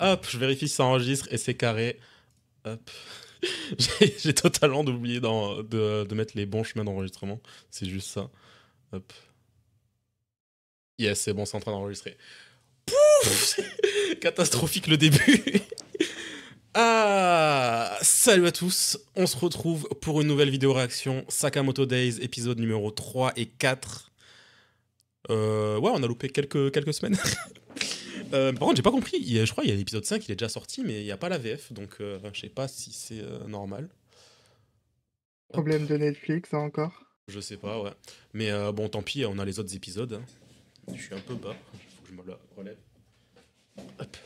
Hop, je vérifie si ça enregistre et c'est carré. Hop. J'ai totalement oublié de mettre les bons chemins d'enregistrement. C'est juste ça. Hop. Yes, c'est bon, c'est en train d'enregistrer. Pouf. Catastrophique le début. Ah, salut à tous, on se retrouve pour une nouvelle vidéo réaction Sakamoto Days, épisode numéro 3 et 4. Ouais, on a loupé quelques semaines. Par contre, j'ai pas compris, je crois qu'il y a l'épisode 5, il est déjà sorti, mais il n'y a pas la VF, donc je sais pas si c'est normal. Problème de Netflix, encore. Je sais pas, ouais. Mais bon, tant pis, on a les autres épisodes. Hein. Je suis un peu bas, il faut que je me la relève. Hop.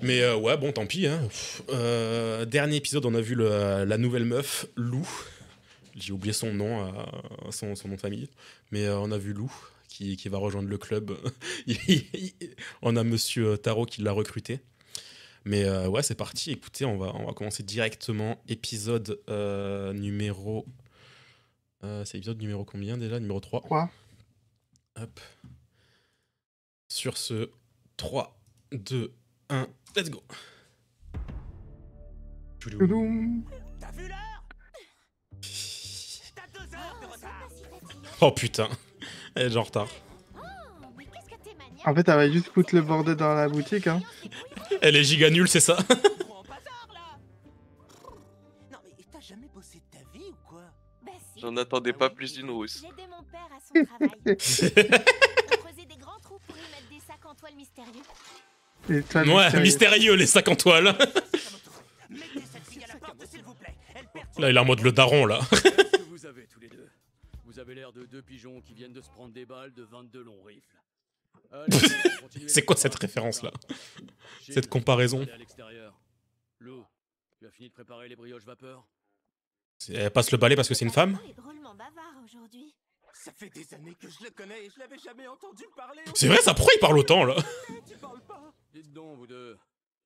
Mais ouais, bon, tant pis. Hein. Dernier épisode, on a vu la nouvelle meuf, Lou. J'ai oublié son nom, son nom de famille. Mais on a vu Lou, qui va rejoindre le club. On a Monsieur Taro qui l'a recruté. Mais ouais, c'est parti. Écoutez, on va commencer directement. Épisode numéro... c'est épisode numéro combien déjà? Numéro 3. 3. Hop. Sur ce, 3, 2, 1, let's go. Toudoum. T'as vu l'heure? T'as 2 heures de retard. Oh putain, elle est déjà en retard. En fait, elle va juste foutre le bordel dans la boutique, hein. Elle est giga nulle, c'est ça. Gros bazar là. Non mais t'as jamais bossé de ta vie ou quoi? J'en attendais pas plus d'une rousse. J'ai aidé mon père à son travail. On creusait des grands trous pour y mettre des sacs en toile mystérieux. Et toi, Ouais, mystérieux les sacs en toile. Mettez cette fille à la porte s'il vous plaît. Elle perd. Là, il est en mode le daron, là. Qu'est-ce que vous avez tous les deux? Vous avez l'air de 2 pigeons qui viennent de se prendre des balles de 22 longs rifles. Allez, continuez. C'est quoi cette référence-là? Cette comparaison? Allez à l'extérieur. Lou, tu as fini de préparer les brioches vapeur? Elle passe le balai parce que c'est une femme? Il est drôlement bavard aujourd'hui. Ça fait des années que je le connais et je l'avais jamais entendu parler. C'est vrai, ça, pourquoi il parle autant, là? Tu parles pas. Dites donc, vous deux,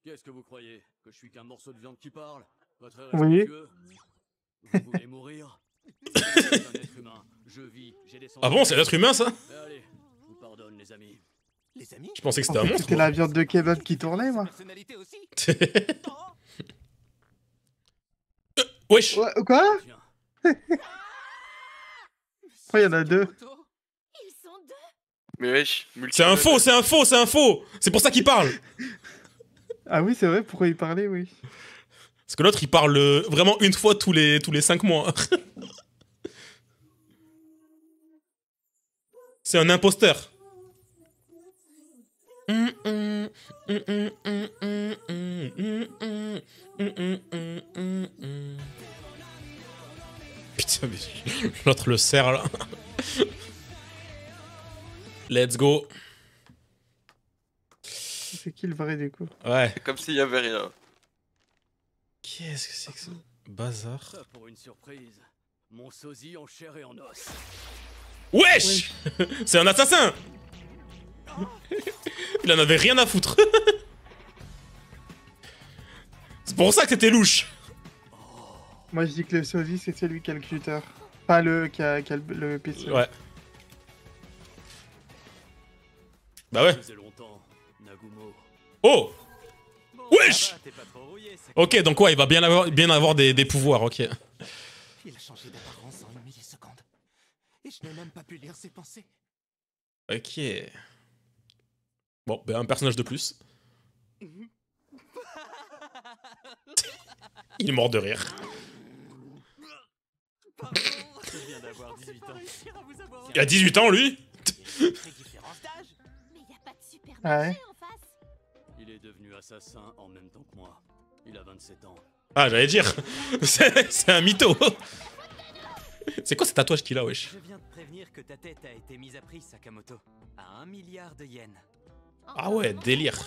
qu'est-ce que vous croyez? Que je suis qu'un morceau de viande qui parle? Pas très Oui. respectueux? Vous voulez mourir? Je suis un être humain, je vis, j'ai des Ah bon, c'est l'être humain, ça? Allez, je vous pardonne les amis. Les amis? Je pensais que En c'était un fait, monstre. c'était la viande de kebab qui tournait, moi. Personnalité aussi. Wesh. Ouais, quoi? Tiens, Oh, il y en a 2. Ils sont deux. Mais wesh, C'est un faux, c'est un faux, c'est un faux. C'est pour ça qu'il parle. Ah oui, c'est vrai, pourquoi il parlait, oui. Parce que l'autre, il parle vraiment une fois tous les 5 mois. C'est un imposteur. Putain, mais l'autre le serre là. Let's go. C'est qui le vrai, du coup? Ouais. C'est comme s'il y avait rien. Qu'est-ce que c'est que ça? Bazar. ça pour une surprise. Mon sosie en chair et en os. Wesh. C'est un assassin. Il en avait rien à foutre. C'est pour ça que c'était louche. Moi, je dis que le sosie, c'est celui qui a le cutter. Pas le qui a le pistolet. Ouais. Bah ouais. Ça faisait longtemps, Nagumo. Oh. Wesh. T'es pas trop rouillé, ça. Ok, donc ouais, il va bien avoir des pouvoirs, ok. Il a changé d'apparence en une milliseconde. Et je n'ai même pas pu lire ses pensées. Ok. Bon, ben un personnage de plus. Il est mort de rire. Je viens d'avoir 18 ans. Il a 18 ans, lui. Très différence d'âge. Mais y a pas de super Ah ouais. marché en face. Il est devenu assassin en même temps que moi. Il a 27 ans. Ah, j'allais dire. C'est un mytho. C'est quoi ce tatouage qu'il a, wesh? Je viens de prévenir que ta tête a été mise à prix, Sakamoto. À 1 milliard de yens. Ah ouais, délire.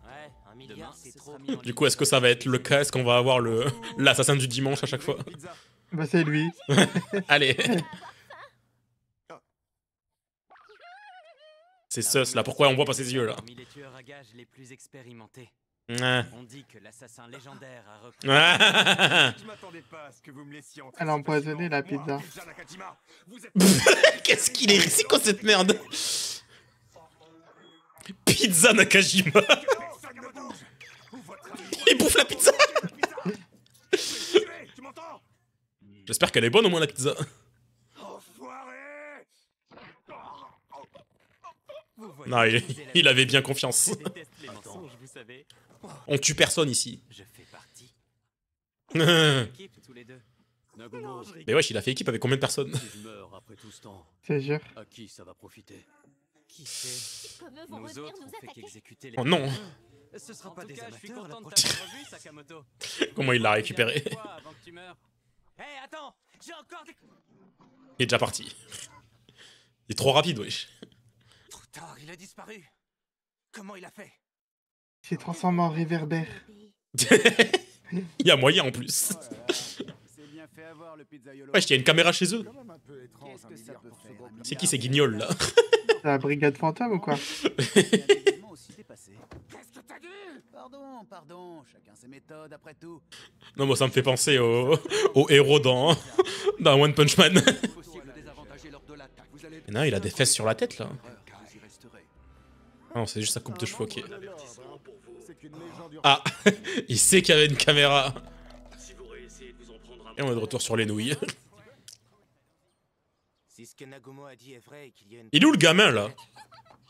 Ouais, 1 milliard, Demain, c'est ce trop. sera mis en Du coup, est-ce que ça va être le cas? Est-ce qu'on va avoir l'assassin du dimanche à chaque fois? Bah, c'est lui. Allez. C'est sus, là. Pourquoi on voit pas ses yeux, là? Parmi les tueurs à gages les plus expérimentés. Ah. On dit que l'assassin légendaire a repris. Ah. Je m'attendais pas à ce que vous me laissiez entrer. Elle a empoisonné la pizza. Pizza Nakajima, vous êtes Qu'est-ce qu'il est? C'est quoi cette merde? Pizza Nakajima. Il bouffe la pizza. J'espère qu'elle est bonne au moins la pizza. Vous voyez, Non, je vous ai il la- avait bien confiance. Je déteste les mensonges, vous savez. On tue personne ici. Je fais partie. Mais Équipe tous les deux. Nagumo, wesh, il a fait équipe avec combien de personnes? si je meurs après tout ce temps, C'est jure. à qui ça va profiter? Qui sait? Comme eux vont Nous revenir autres, nous on fait attaquer. qu'exécuter les... Oh non. Ce sera En pas tout des cas, je suis amateurs la content de prochaine. t'avoir revu, Sakamoto. Comment il l'a récupéré? Quoi, avant que tu meurs? Hé, attends! J'ai encore des... Il est déjà parti. Il est trop rapide, wesh. Trop tard, il a disparu. Comment il a fait? Il s'est transformé en réverbère. Il y a moyen en plus. C'est bien fait avoir le pizzaiolo. Wesh, il y a une caméra chez eux. Quand même un peu étrange, Qu'est-ce que un ça milliard peut pour ce faire, gros un C'est milliard. qui ces guignols là? C'est la brigade fantôme ou quoi? Il y a un événement aussi dépassé. Qu'est-ce que t'as dit? Pardon, chacun ses méthodes après tout. Non, moi ça me fait penser au héros dans One Punch Man. Possible de désavantager lors de l'attaque. Vous allez Non, il a des fesses sur la tête là. vous y resterez. Non, c'est juste sa coupe de cheveux, ok. C'est qu'une légende urbaine. Ah, il sait qu'il y avait une caméra. Et on est de retour sur les nouilles. Si ce que Nagumo a dit est vrai et qu'il y a une... Il est où le gamin là?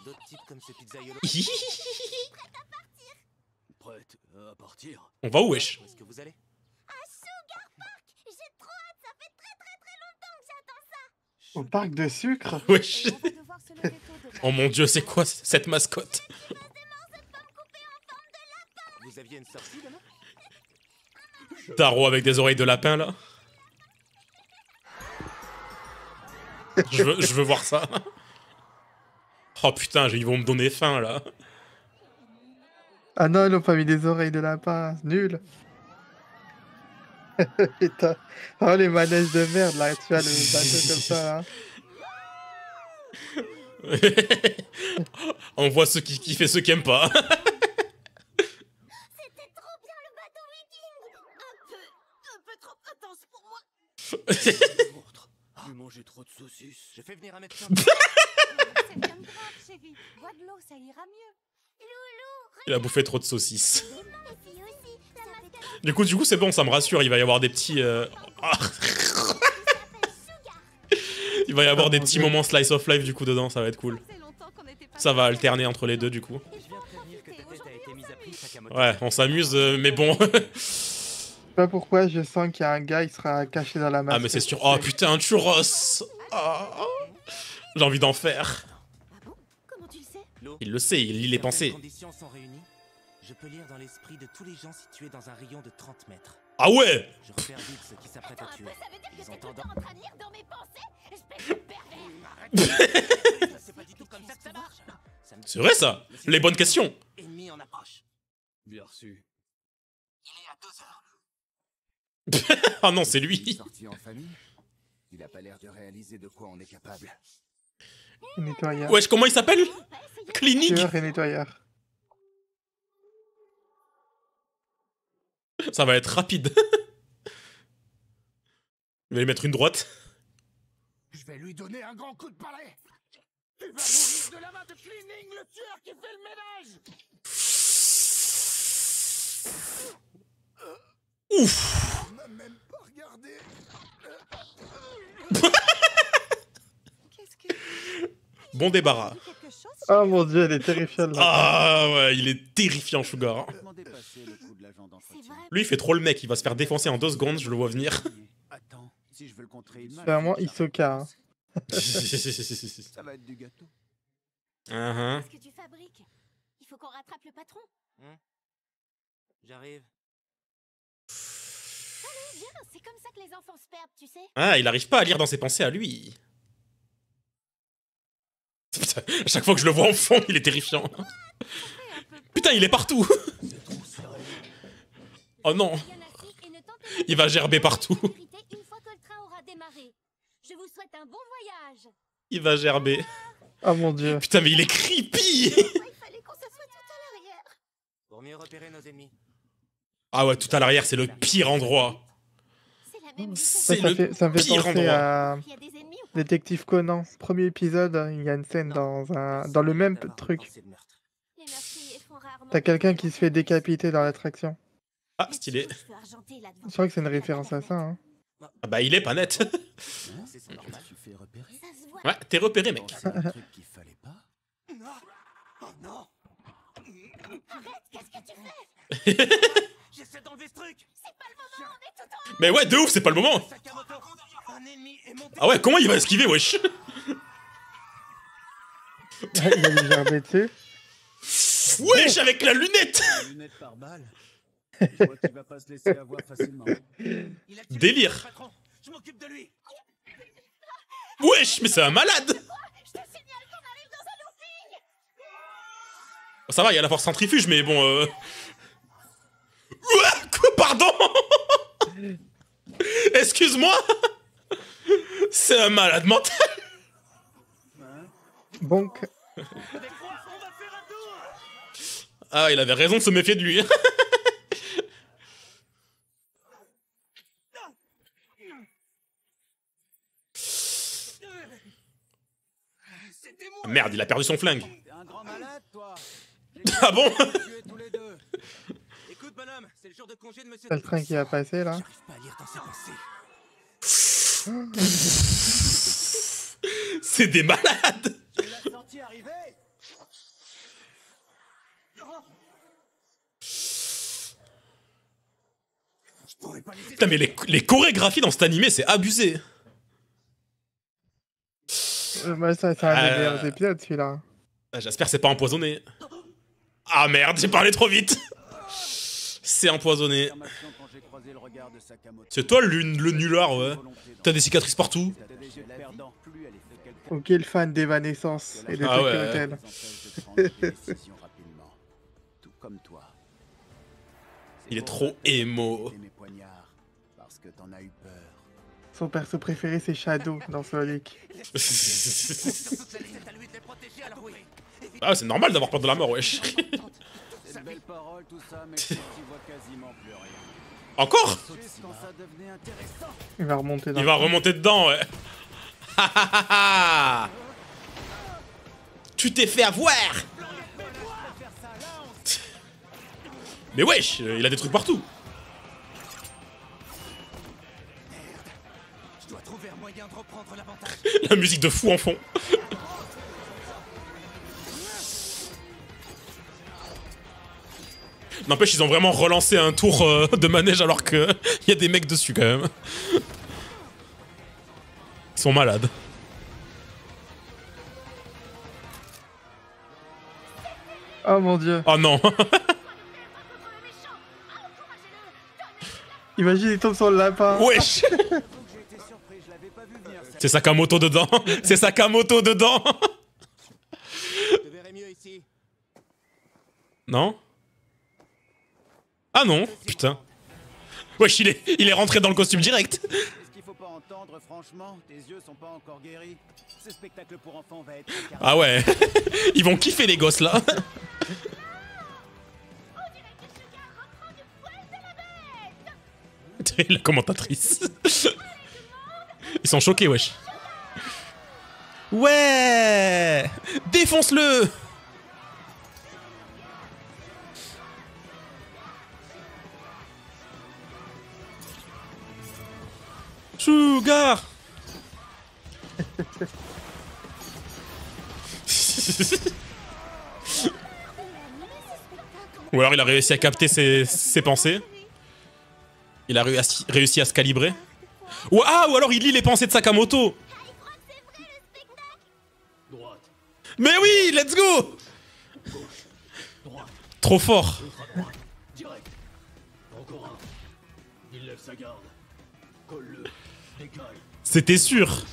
D'autres types comme ce pizzaiolo... Prête à partir? On va où, wesh? Où est-ce que vous allez? J'ai trop hâte, ça fait très longtemps que j'attends ça. Au parc de sucre? Wesh. Et on va devoir se lever tôt demain. Oh mon dieu, c'est quoi cette mascotte? Vous aviez une sortie demain? Taro avec des oreilles de lapin là. Je veux voir ça. Oh putain, ils vont me donner faim là. Ah non, ils n'ont pas mis des oreilles de lapin. Nul. Putain. Oh, les manèges de merde là. Tu as le bateau comme ça là. On voit ceux qui fait ceux qui aiment pas. C'était trop bien le bateau viking. Un peu trop intense pour moi. Montre. Vous mangez trop de saucisses. Je fais venir un médecin. C'est rien de grave, chérie. Bois de l'eau, ça ira mieux. Il a bouffé trop de saucisses. Les filles aussi. La mascarade Du coup, c'est bon, ça me rassure. Il va y avoir des petits. Ah. s'appelle Sugar. Il va y avoir des petits moments slice of life du coup dedans. Ça va être cool. Ça fait longtemps qu'on était pas Ça va alterner entre les deux du coup. Et Je viens de prévenir que ta tête a été mise à prix, Sakamoto. Ouais, on s'amuse, mais bon. Je sais pas pourquoi, je sens qu'il y a un gars, il sera caché dans la masse. Ah, mais c'est sûr. Oh putain, un churros. Ah. J'ai envie d'en faire. Ah bon? Comment tu le sais? Il le sait, il lit les Certaines pensées. conditions sont réunies. Je peux lire dans l'esprit de tous les gens situés dans un rayon de 30 mètres. Ah ouais. Je repère vite ceux qui s'apprêtent Attends à un peu, tuer. ça veut dire que Ils t'es ont tout le tendance... temps en train de lire dans mes pensées? Espèce de pervers. C'est pas du tout comme ça que ça marche. Ça me- C'est vrai ça. Les bonnes questions. Ennemi en approche. Bien reçu. Ah non, c'est lui. Sorti en famille. Il a pas l'air de réaliser de quoi on est capable. Nettoyeur. Wesh, comment il s'appelle? Clinique. Tueur et nettoyeur. Ça va être rapide. Il va lui mettre une droite. Je vais lui donner un grand coup de balai. Tu vas mourir de la main de Cleaning, le tueur qui fait le ménage. Ouf. On m'a même pas regardé. Qu'est-ce que... Bon débarras. Quelque chose? Oh mon dieu, elle est terrifiante là. Ah ouais, il est terrifiant, Sugar. Comment dépasser le coup de l'agent C'est d'entretien? vrai. Lui, il fait trop le mec. Il va se faire défoncer en 2 secondes. Je le vois venir. Attends, si je veux le contrer, il Vraiment, Hisoka. Hein. Ça va être du gâteau. Uh-huh. Qu'est-ce que tu fabriques? Il faut qu'on rattrape le patron. J'arrive. Allez, viens, c'est comme ça que les enfants se perdent, tu sais. Ah, il arrive pas à lire dans ses pensées à lui. Putain, à chaque fois que je le vois en fond, il est terrifiant. Putain, il est partout. Oh non, Bien assis et ne tentez il va gerber partout. pas de vérité une fois que le train aura démarré. Je vous souhaite un bon voyage. Il va gerber. Oh mon dieu. Putain, mais il est creepy. Il fallait qu'on se soit tout à l'arrière. Pour mieux repérer nos ennemis. Ah ouais, tout à l'arrière, c'est le pire endroit. C'est la même C'est Ça, le ça me fait pire penser endroit. à Il y a des ennemis ou pas? Détective Conan. Premier épisode, il y a une scène dans le même truc. Les font rarement. T'as quelqu'un qui se fait décapiter dans l'attraction. Ah, stylé. Cheveux argentés là devant. Je crois que c'est une référence à ça. Hein. Ah bah, il est pas net. C'est normal. Tu fais repérer. Ça se voit. Ouais, t'es repéré, mec. C'est un truc qu'il fallait pas. Non. Oh non. Arrête, qu'est-ce que tu fais? J'essaie d'enlever ce truc. C'est pas le moment, on est tout en. Mais ouais, de ouf, c'est pas le moment. Sakamoto. Un ennemi est monté. Ah ouais, comment il va esquiver, wesh? Il a lui gerbé dessus. Wesh, avec la lunette. Lunettes par balle. Je vois qu'il va pas se laisser avoir facilement. Il a tiré Délire. sur le patron. Je m'occupe de lui. Wesh, mais c'est un malade. Je te signale qu'on arrive dans un looping. Ça va, il y a la force centrifuge, mais bon... Ouah, quoi, pardon. Excuse-moi. C'est un malade mental. Bonk. Avec moi, on va faire un tour. Ah, il avait raison de se méfier de lui. C'était moi. Merde, il a perdu son flingue. T'es un grand malade, toi. Ah bon? Tuez tous les deux. Écoute, bonhomme, c'est le jour de congé de monsieur. T'as le train qui va passer là. J'arrive pas à lire dans ses pensées. C'est des malades. Tu l'as senti arriver. Je pourrais pas les Putain, mais les chorégraphies dans cet animé, c'est abusé. Bah, ça, c'est un des meilleurs épisodes celui-là. Ah, j'espère que c'est pas empoisonné. Ah merde, j'ai parlé trop vite. C'est empoisonné. Confirmation quand j'ai croisé le regard de Sakamoto. C'est toi le nulard, ouais. T'as des cicatrices partout. T'as des yeux de perdant. Plus elle est fait quelqu'un Ok, le fan d'Evanescence et de Ah Tokyo ouais. Hotel. qui nous empêche de prendre des décisions rapidement. Tout comme toi. C'est Il est pour trop ça que j'ai émo. quitté mes poignards, parce que t'en as eu peur. Son perso préféré c'est Shadow dans Sonic. Surtout que la liste est à lui de les protéger, alors oui. Ah, c'est normal d'avoir peur de la mort, wesh. C'est de belles paroles, tout ça, mais tu vois quasiment plus rien. Encore? Juste quand ça devenait intéressant. Il va remonter dans Il va remonter dedans, ouais. Tu t'es fait avoir. Mais wesh, il a des trucs partout. Je dois trouver un moyen de reprendre l'avantage. La musique de fou en fond. N'empêche, ils ont vraiment relancé un tour de manège alors qu'il y a des mecs dessus quand même. Ils sont malades. Oh mon dieu. Oh non. Imagine il tombe sur le lapin. Wesh. J'ai été surpris, je l'avais pas vu venir. Ça C'est Sakamoto dedans. C'est Sakamoto dedans. Je te verrai mieux ici. Non? Ah non, putain. Wesh, il est rentré dans le costume direct. Est-ce qu'il faut pas entendre, franchement? Tes yeux sont pas encore guéris. Ce spectacle pour enfants va être incarné. Ah ouais. Ils vont kiffer les gosses là. La commentatrice. Ils sont choqués, wesh. Ouais. Défonce-le. Sugar. Ou alors il a réussi à capter ses pensées. Il a réussi à se calibrer. Ou alors il lit les pensées de Sakamoto. Droite, Mais oui, let's go. droite, Trop fort. direct. Encore un. Il lève sa garde. Colle-le. Décale. C'était sûr.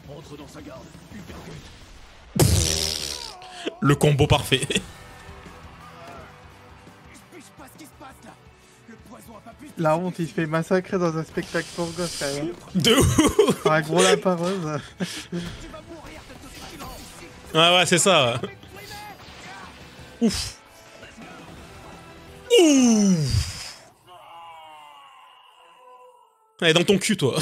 Entre dans sa garde. Uppercut. Le combo parfait. Je piche pas ce qui se passe là. Le poison a pas pu. La honte, il se fait massacrer dans un spectacle pour gosses quand même. De ouf. Par un gros lapin rose. Tu vas mourir de tout ce silence. Ouais, c'est ça. Ouf. Ouf. Allez, dans ton cul, toi.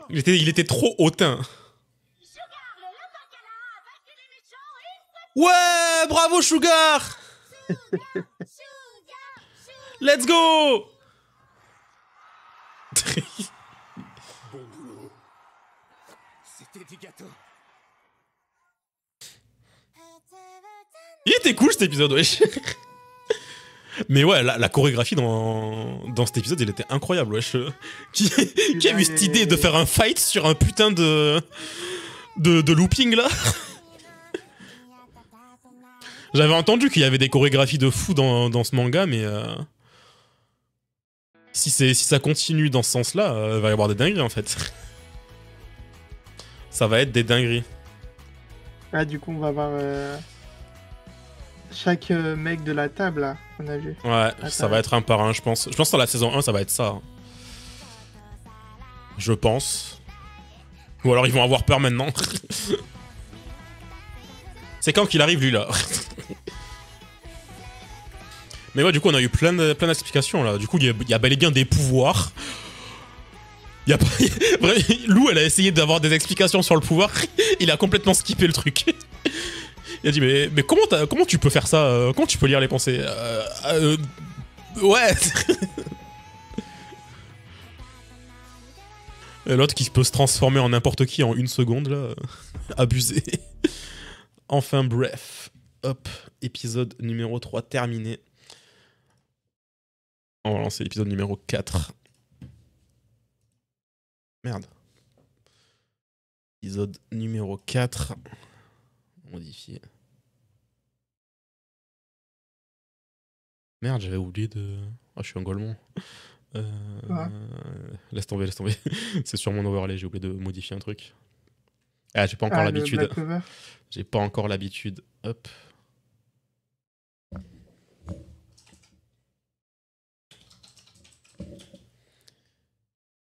il était trop hautain. Sugar, le lapin câlin a vaincu les méchants Ouais, bravo Sugar. Let's go. Bon boulot. C'était du gâteau. Il était cool cet épisode, wesh. Mais ouais, la chorégraphie dans cet épisode, elle était incroyable, wesh. Qui a eu cette idée de faire un fight sur un putain de looping, là? J'avais entendu qu'il y avait des chorégraphies de fou dans ce manga, mais... Si ça continue dans ce sens-là, il va y avoir des dingueries, en fait. Ça va être des dingueries. Ah, du coup, on va voir chaque mec de la table, là, on a vu. Ouais, ça va être un par un, je pense. Je pense que dans la saison 1, ça va être ça. Je pense. Ou alors ils vont avoir peur maintenant. C'est quand qu'il arrive, lui, là. Mais ouais, du coup, on a eu plein d'explications, là. Du coup, il y a bel et bien des pouvoirs. Y a pas... Lou, elle a essayé d'avoir des explications sur le pouvoir. Il a complètement skippé le truc. Il a dit, mais comment tu peux faire ça? Comment tu peux lire les pensées? Ouais. Et l'autre qui peut se transformer en n'importe qui en 1 seconde, là. Abusé. Enfin, bref. Hop, épisode numéro 3 terminé. On va lancer l'épisode numéro 4. Merde. Épisode numéro 4. Modifié. Merde, j'avais oublié de... Ah, je suis un golemon. Ouais. Laisse tomber. C'est sur mon overlay, j'ai oublié de modifier un truc. Ah, j'ai pas encore l'habitude. J'ai pas encore l'habitude. Hop.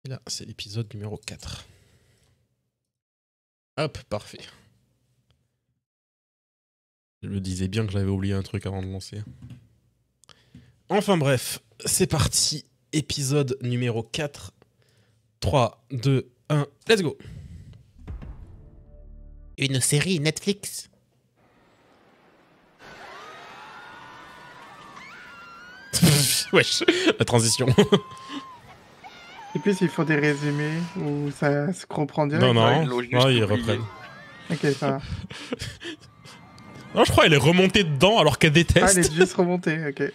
Et là, c'est l'épisode numéro 4. Hop, parfait. Je me disais bien que j'avais oublié un truc avant de lancer. Enfin bref, c'est parti. Épisode numéro 4. 3, 2, 1, let's go. Une série Netflix. Wesh, la transition. Et puis s'il faut des résumés où ça se comprend direct. Non, ils reprennent. Ok, ça va. Non, je crois qu'elle est remontée dedans alors qu'elle déteste. Ah, elle est juste remontée, ok.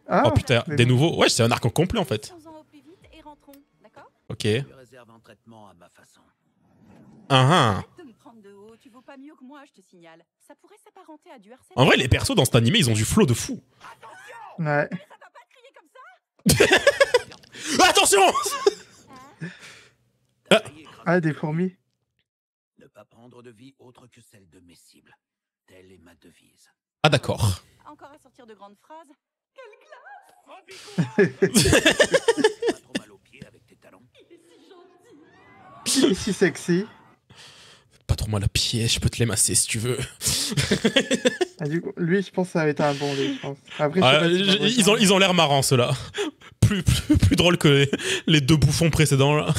Ah, oh putain, des nouveaux. Ouais, c'est un arc en complet en fait. Ok. Je lui réserve un traitement à ma façon. En vrai, les persos dans cet animé, ils ont du flow de fou. Ouais. Attention. Ah, des fourmis. Ne pas prendre de vie autre que celle de mes cibles. Telle est ma devise. Ah d'accord. Encore à sortir de grandes phrases. Pas trop mal aux pieds avec tes talons. Il est si sexy. Pas trop mal à pied, je peux te l'émasser si tu veux. Ah, du coup, lui, je pense que ça va être un bon lui, je pense. Après, ils ont l'air marrants, ceux-là. Plus drôle que les deux bouffons précédents, là.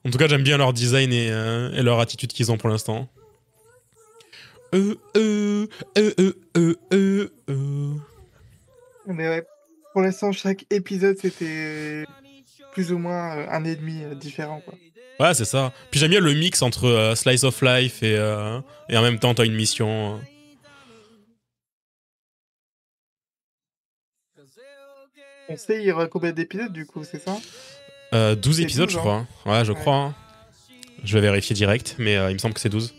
En tout cas, j'aime bien leur design et leur attitude qu'ils ont pour l'instant. Mais ouais, pour l'instant, chaque épisode, c'était plus ou moins un ennemi différent, quoi. Ouais, c'est ça. Puis j'aime bien le mix entre Slice of Life et en même temps, t'as une mission. On sait, il y aura combien d'épisodes, du coup, c'est ça? 12 épisodes, 12, je crois. Ouais, je crois. Hein. Je vais vérifier direct, mais il me semble que c'est 12.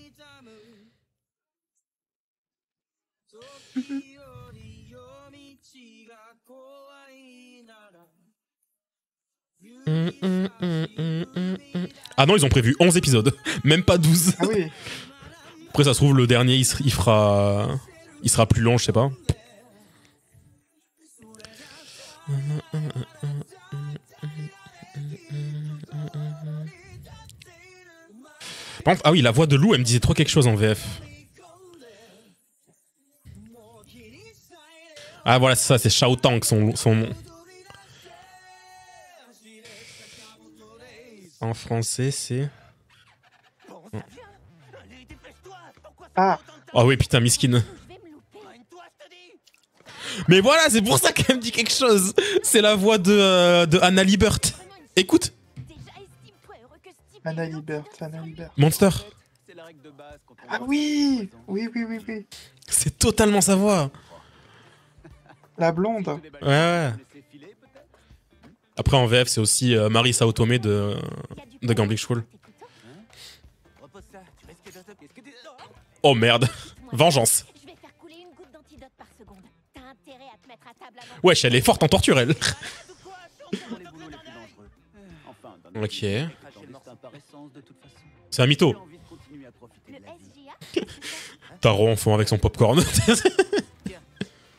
Ah non, ils ont prévu 11 épisodes. Même pas 12. Ah oui. Après, ça se trouve, le dernier, il sera plus long, je sais pas. Par contre, ah oui, la voix de Lou, elle me disait trop quelque chose en VF. Ah voilà, c'est ça, c'est Shao Tang, son nom. En français, c'est... Ah, Oh oui, putain, miskin. Mais voilà, c'est pour ça qu'elle me dit quelque chose. C'est la voix de Anna Liebert. Écoute, Anna Liebert, Anna Liebert. Monster. C'est la règle de base quand on Ah lance oui, des présents. oui, oui, oui, oui. C'est totalement sa voix. La blonde. Ouais, ouais. Après, en VF, c'est aussi Marissa Otome de Gambling School. Repose ça, tu risques de... Qu'est-ce que tu... Oh merde. Vengeance. Je vais faire couler une goutte d'antidote par seconde. T'as intérêt à te mettre à table avant. Wesh, elle est forte en torture, elle. Pour les boulots les plus dangereux. Enfin, d'un Ok. autre côté, cracher le destin par essence, de toute façon. C'est un mytho. J'ai envie de continuer à profiter Le de la vie. SJA. Taro en fond avec son popcorn. Tiens,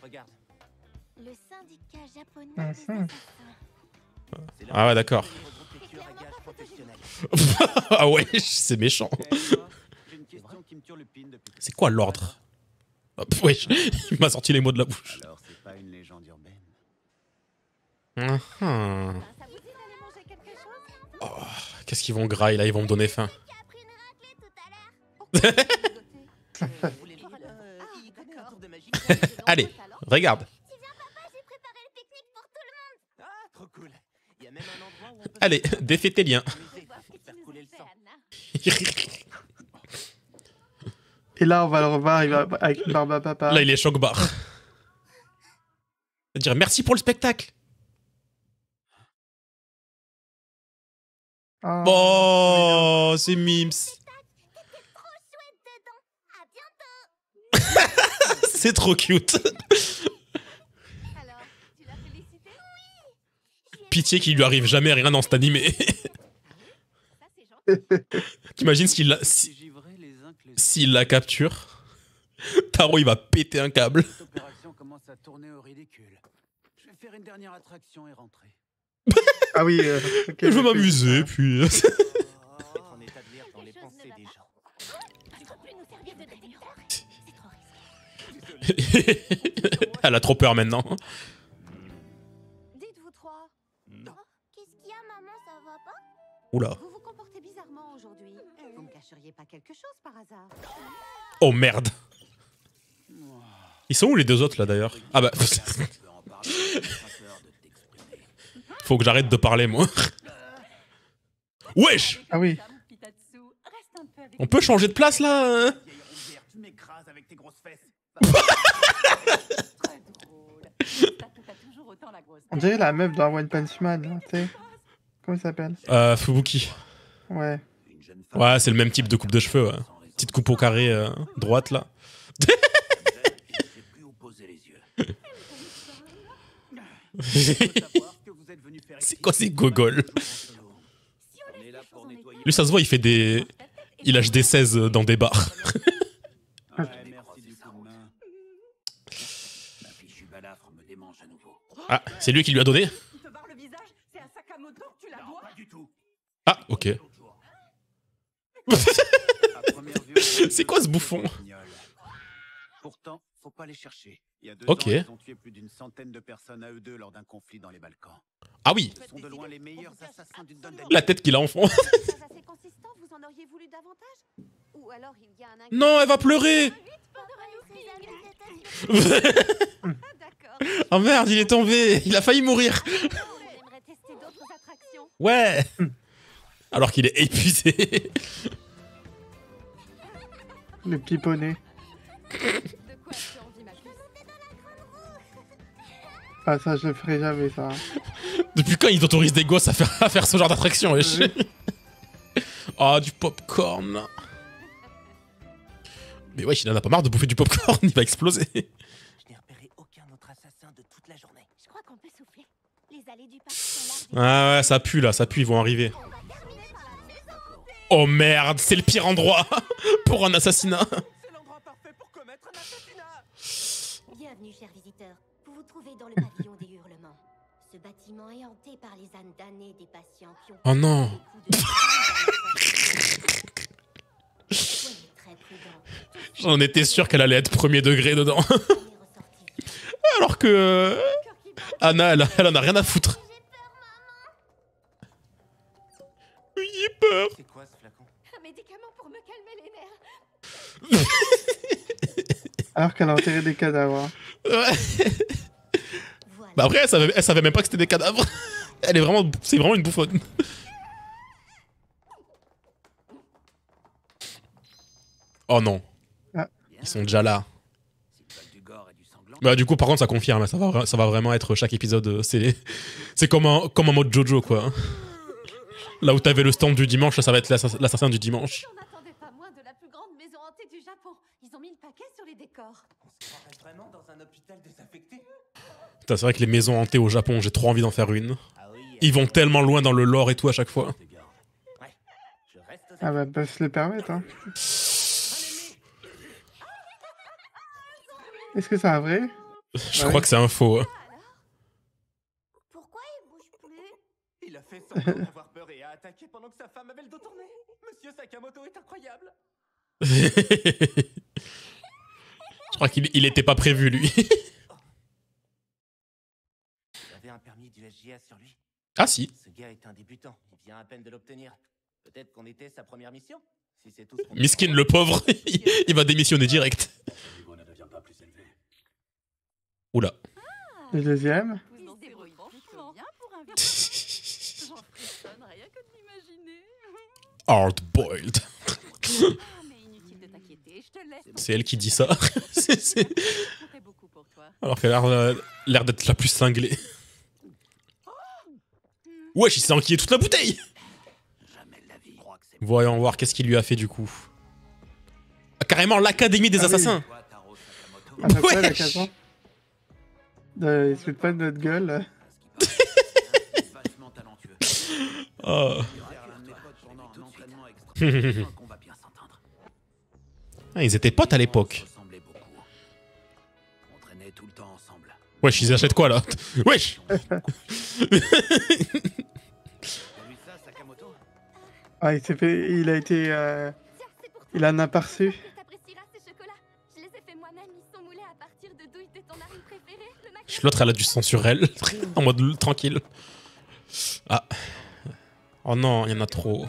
regarde. Le syndicat japonais Mhm. des assassins. C'est Ah ouais, d'accord. Lecture à gage professionnel. Ah ouais, c'est méchant. Eh, moi, j'ai une question qui me turlupine depuis que- C'est quoi l'ordre? Hop, wesh, il m'a sorti les mots de la bouche. Alors, c'est pas une légende urbaine. Ah, ah. Ça vous dit d'aller manger quelque chose? Oh, qu'est-ce qu'ils vont grailler là? Ils vont me donner faim. Qui a pris une raclée tout à l'heure? Vous voulez lire il connaît un tour de magie. Allez, regarde. J'ai préparé le pique-nique pour tout le monde. Ah, trop cool. Il y a même un endroit où on peut Allez, défais tes liens. s'amuser Voir ce que et tu faire nous couler as le fait, sang. Anna. Et là, on va le revoir, il va avec une barbe à papa. Là, il est choc-barre. Dire merci pour le spectacle. Ah, Oh, c'est Mims. Trop chouette dedans. À bientôt. C'est trop cute. Alors, tu l'as félicité? Pitié qu'il lui arrive jamais rien dans cet animé. Ça, c'est gentil. T'imagines s'il la, Si givrés les uns que les autres. s'il la capture, Taro il va péter un câble. Cette opération commence à tourner au ridicule. Je vais faire une dernière attraction et rentrer. Ah oui, ok, Je veux ok. m'amuser, puis. Être en état de lire dans les Quelque chose pensées ne va des pas. gens. Tu peux plus nous servir de détecteur. C'est trop risqué. Elle a trop peur maintenant. Dites-vous trois, Qu'est-ce qu'il y a, maman? Ça va pas? Oula. vous vous comportez bizarrement aujourd'hui. Vous me cacheriez pas quelque chose par hasard? Oh merde. Ils sont où les deux autres là d'ailleurs? Ah bah. Je peux en parler, j'ai pas peur de t'exprimer. Faut que j'arrête de parler moi. Wesh! Ah oui. Madame Pitatsu, reste un peu avec On peut changer de place là? Hein? Vieille rondière, tu m'écrases avec tes grosses fesses. très drôle. T'as toujours autant la grosse On dirait la meuf dans One Punch Man, là, tu sais. Comment il s'appelle? Fubuki. Ouais. Une jeune femme Ouais, c'est le même type de coupe de cheveux. Ouais. sans raison. Petite coupe au carré droite là. Je ne sais plus où poser les yeux. Je veux savoir ce que vous êtes venu faire C'est ici. quoi ces gogoles? On est là pour nettoyer. Lui ça se voit, il fait des. Il lâche des 16 dans des bars. Ouais, merci du coup de main. Ma fichue balafre me démange à nouveau. Ah, c'est lui qui lui a donné? Il te barre le visage, c'est à Sakamoto que tu la Non, dois. pas du tout. Ah, ok. L'autre jour. À première vue, C'est quoi ce bouffon? Pourtant, faut pas les chercher. Il y a 2 Ok. ans, ils ont tué plus d'une centaine de personnes à eux deux lors d'un conflit dans les Balkans. Ah oui, Ils sont de loin les meilleurs assassins d'une donne la tête qu'il a en fond. Pas assez consistant, vous en auriez voulu davantage? Ou alors il y a un Non, elle va pleurer. D'accord. Oh merde, il est tombé. Il a failli mourir. On aimerait tester d'autres attractions. Ouais. Alors qu'il est épuisé. Le petit poney. De quoi as-tu envie, ma puce? Ah, ça, je le ferai jamais, ça. Depuis quand ils autorisent des gosses à faire ce genre d'attraction, wesh? Oh, du popcorn. Mais wesh, il en a pas marre de bouffer du popcorn, il va exploser. Je n'ai repéré aucun autre assassin de toute la journée. Je crois qu'on peut souffler. Les allées du parc sont larges. Ah ouais, ça pue là, ça pue, ils vont arriver. On va terminer par la maison. Oh merde, c'est le pire endroit pour un assassinat. C'est l'endroit parfait pour commettre un assassinat. Bienvenue, chers visiteurs. Vous vous trouvez dans le pavillon des hurlements. Ce bâtiment est hanté par les ânes damnés des patients qui ont... Oh non. des coups de Soyez très prudents. J'en étais sûr qu'elle allait être premier degré dedans. Jamais ressorti. Alors que Anna, elle en a rien à foutre. J'ai peur, maman. J'ai peur. C'est quoi ce flacon? Un médicament pour me calmer les nerfs. Alors qu'elle a enterré des cadavres. Hein. Ouais. Voilà. Bah après, elle savait même pas que c'était des cadavres. C'est vraiment une bouffonne. Oh non. Ah. Ils sont déjà là. S'ils veulent du gore et du sanglant, Bah du coup, par contre, ça confirme. Hein, ça va vraiment être chaque épisode. C'est comme un mode Jojo, quoi. Là où t'avais le stand du dimanche, là, ça va être l'assassin du dimanche. On n'attendait pas moins de la plus grande maison hantée du Japon. Ils ont mis le paquet sur les décors. On se croirait vraiment dans un hôpital désaffecté. Putain, c'est vrai que les maisons hantées au Japon, j'ai trop envie d'en faire une. Ah oui. Ils vont tellement loin dans le lore et tout à chaque fois. Ouais. Je reste aux Ah bah, peuvent se le permettre. Hein. Est-ce que c'est un vrai? Je crois que c'est un faux. Hein. Pourquoi il bouge plus? Il a fait semblant d'avoir peur et a attaqué pendant que sa femme avait le dos tourné. Monsieur Sakamoto est incroyable. Je crois qu'il était pas prévu, lui. Il avait un permis du SGA sur lui. Ah si. Ce gars est un débutant. Il vient à peine de l'obtenir. Peut-être qu'on était sa première mission. Si c'est tout. Miskin, le pauvre. Il va démissionner direct. Oula. Le deuxième? Il se débrouille plutôt bien pour un vieux. J'en frissonne rien que de l'imaginer. Hard boiled. Ah, mais inutile de t'inquiéter, je te laisse. C'est elle qui dit ça. C'est- Je comptais beaucoup pour toi. Alors qu'elle a l'air d'être la plus cinglée. Wesh, il s'est enquillé toute la bouteille. Jamais de la vie. Je crois que c'est Voyons voir qu'est-ce qu'il lui a fait du coup. Ah, carrément l'académie des Ah oui. assassins. toi, Taro Sakamoto. À peu près, la Wesh. 4 ans. Il se fait pas de notre gueule. vachement talentueux. Oh. L'un de mes potes pendant un entraînement extra. qu'on va bien s'entendre. Ah, ils étaient potes à l'époque. On se ressemblait beaucoup. On traînait tout le temps ensemble. Wesh, ils achètent quoi là? Wesh. T'as vu ça, Sakamoto? Ah, il a été... Tiens, c'est pour toi. Il en a perçu. T'apprécieras ces chocolats. Je les ai faits moi-même. Ils sont moulés à partir de douille de ton narine préférée, le maquis. L'autre, elle a du sang sur elle. En mode tranquille. Ah. Oh non, il y en a trop.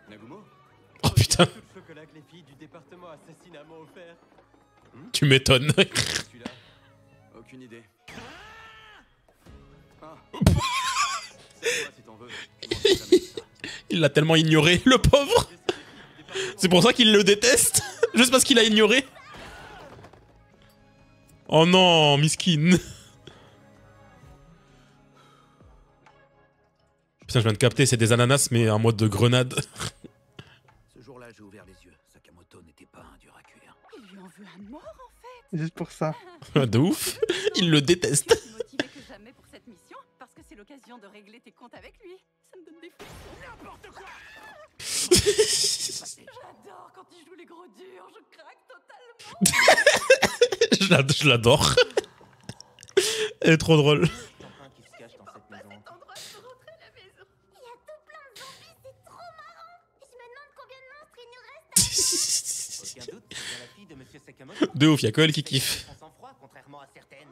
Nagumo? Oh putain, Tout le chocolat que les filles du département assassinat m'ont offert. tu m'étonnes. Celui-là? Aucune idée. Ah. C'est toi si t'en veux. Je m'en fais jamais de ça. Il l'a tellement ignoré, le pauvre. C'est pour ça qu'il le déteste. Juste parce qu'il a ignoré. Oh non, miskin. Putain, je viens de capter, c'est des ananas, mais en mode de grenade. Ce jour-là, j'ai ouvert les yeux. Sakamoto n'était pas un dur à cuire. Il lui en veut à mort, en fait. Juste pour ça. De ouf. Il le déteste. Plus motivé que jamais pour cette mission, parce que c'est l'occasion de régler tes comptes avec lui. Ça me donne des frissons. N'importe quoi. J'adore quand il joue les gros durs. Je craque totalement. Je l'adore. Elle est trop drôle. Un qui se cache dans cette maison. Cet endroit pour rentrer à la maison. Il y a tout plein de zombies, c'est trop marrant. Je me demande combien de monstres il nous reste. Aucun doute, c'est bien la fille de Monsieur Sakamoto. De ouf, y'a que elle qui kiffe. Son sang-froid, contrairement à certaines.